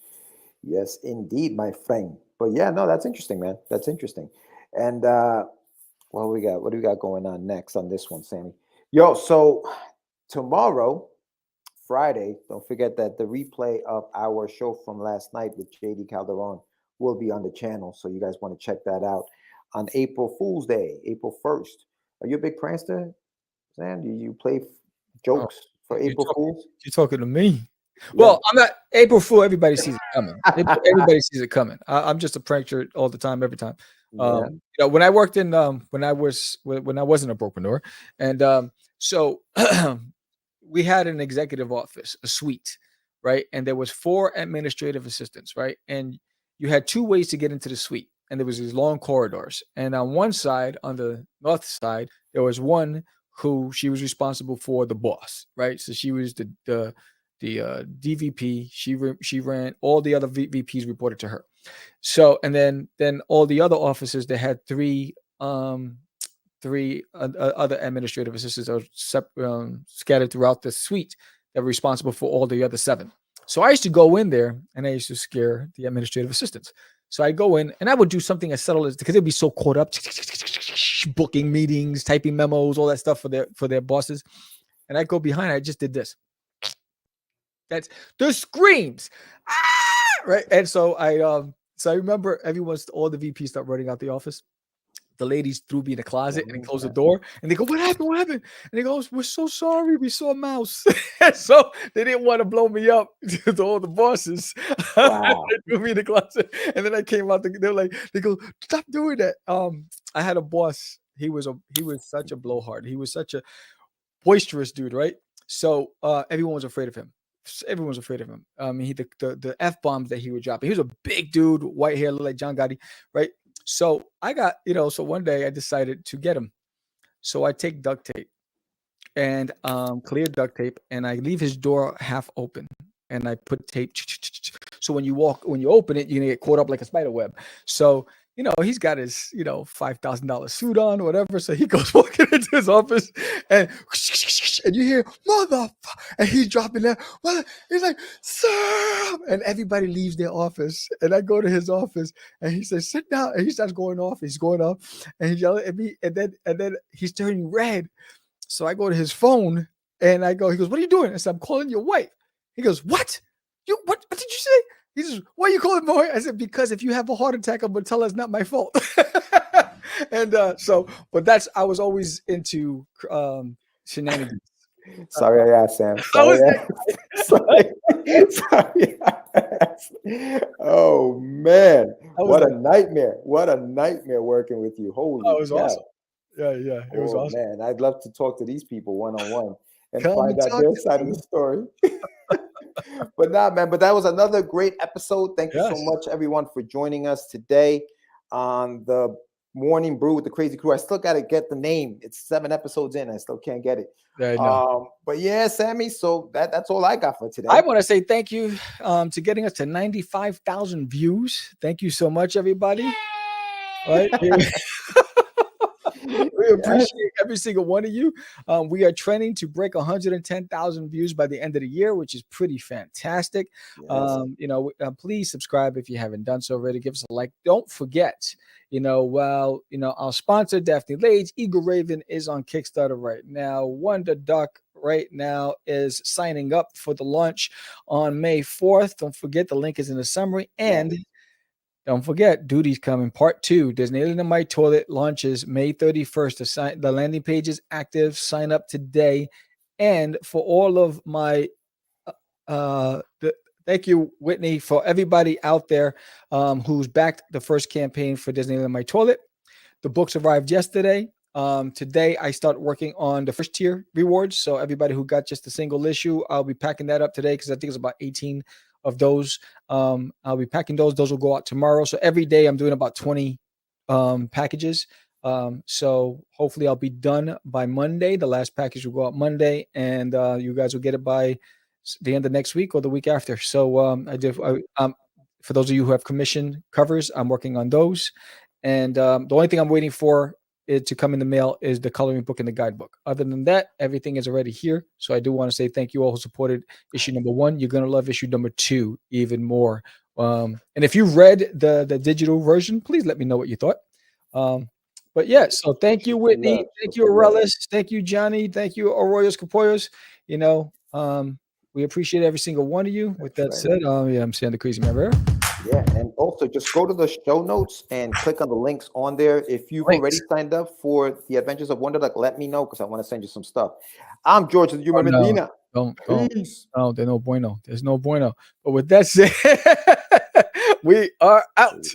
Yes, indeed, my friend. But yeah, no, that's interesting, man. That's interesting. And what do we got going on next on this one, Sammy? Yo, so tomorrow, Friday, don't forget that the replay of our show from last night with JD Calderon will be on the channel. So you guys want to check that out on April Fool's Day, April 1st. Are you a big prankster, Sam? Do you play jokes for April Fools? You're talking to me. Well, I'm not April Fool. Everybody sees it coming. Everybody sees it coming. I'm just a prankster all the time, every time. You know, when I worked in, when I wasn't a brokepreneur, and so we had an executive office, a suite, right? And there was 4 administrative assistants, right? And you had 2 ways to get into the suite, and there was these long corridors. And on one side, on the north side, there was one who she was responsible for the boss, right? So she was the DVP. She ran all the other VPs reported to her. So, and then all the other officers, they had 3 other administrative assistants that were scattered throughout the suite that were responsible for all the other 7. So I used to go in there and I used to scare the administrative assistants. So I go in and I would do something as subtle as, because they'd be so caught up booking meetings, typing memos, all that stuff for their bosses. And I go behind, I just did this. That's the screams, right? And so I remember all the VPs start running out the office. The ladies threw me in the closet and closed the door, and they go, "What happened? What happened?" And they go, "We're so sorry. We saw a mouse." So they didn't want to blow me up to all the bosses. Wow. They threw me in the closet, and then I came out. They go, "Stop doing that." I had a boss. He was such a blowhard. He was such a boisterous dude, right? So everyone was afraid of him. Everyone was afraid of him. The F-bombs that he would drop. He was a big dude, white hair, looked like John Gotti, right? So I got, so one day I decided to get him. So I take duct tape and clear duct tape, and I leave his door half open, and I put tape. So when you open it, you're gonna get caught up like a spider web. So he's got his $5,000 suit on or whatever. So he goes walking into his office, and you hear mother, and he's dropping that. He's like, "Sir," and everybody leaves their office, and I go to his office, and he says, "Sit down," and he starts going off. He's going up, and he's yelling at me, and then he's turning red. So I go to his phone, and he goes, "What are you doing?" I said, "I'm calling your wife." He goes, "What? What did you say?" He says, "Why are you calling my wife?" I said, "Because if you have a heart attack, I'm gonna tell her it's not my fault." And but I was always into shenanigans. Sorry I asked, Sam. Sorry. Oh man, what a nightmare! What a nightmare working with you. Holy, it was awesome. Yeah, it was awesome. Man, I'd love to talk to these people one-on-one and find out their side of the story. But man, that was another great episode. Thank you so much, everyone, for joining us today on the Morning Brew with the Crazee Crew. I still got to get the name. It's 7 episodes in. I still can't get it. Yeah, I know. But yeah, Sammy, so that's all I got for today. I want to say thank you to getting us to 95,000 views. Thank you so much, everybody. Right? We appreciate every single one of you. We are trending to break 110,000 views by the end of the year, which is pretty fantastic. Yes. Please subscribe if you haven't done so already. Give us a like. Don't forget, our sponsor, Daphne Lage, Eagle Raven, is on Kickstarter right now. Wonderduck right now is signing up for the launch on May 4th. Don't forget, the link is in the summary. And don't forget, Duty's coming. Part 2. There's an Alien in My Toilet launches May 31st. The landing page is active. Sign up today. And for all of my thank you, Whitney, for everybody out there who's backed the first campaign for Disney in My Toilet. The books arrived yesterday. Today, I start working on the first tier rewards. So everybody who got just a single issue, I'll be packing that up today because I think it's about 18 of those. I'll be packing those. Those will go out tomorrow. So every day I'm doing about 20 packages. So hopefully I'll be done by Monday. The last package will go out Monday, and you guys will get it by the end of next week or the week after. So for those of you who have commission covers, I'm working on those. And the only thing I'm waiting for it to come in the mail is the coloring book and the guidebook. Other than that, everything is already here. So I do want to say thank you all who supported issue number 1. You're going to love issue number 2 even more. And if you read the digital version, please let me know what you thought. But yeah, so thank you, Whitney. Thank you, Aurelis. Thank you, Johnny. Thank you, Arroyos Capoyos. We appreciate every single one of you. With that said, I'm saying the Crazy Man Rare. Yeah, and also just go to the show notes and click on the links on there. If you've already signed up for the Adventures of Wonderduck, let me know because I want to send you some stuff. I'm George the Human Medina. Peace. No, there's no bueno. There's no bueno. But with that said, we are out.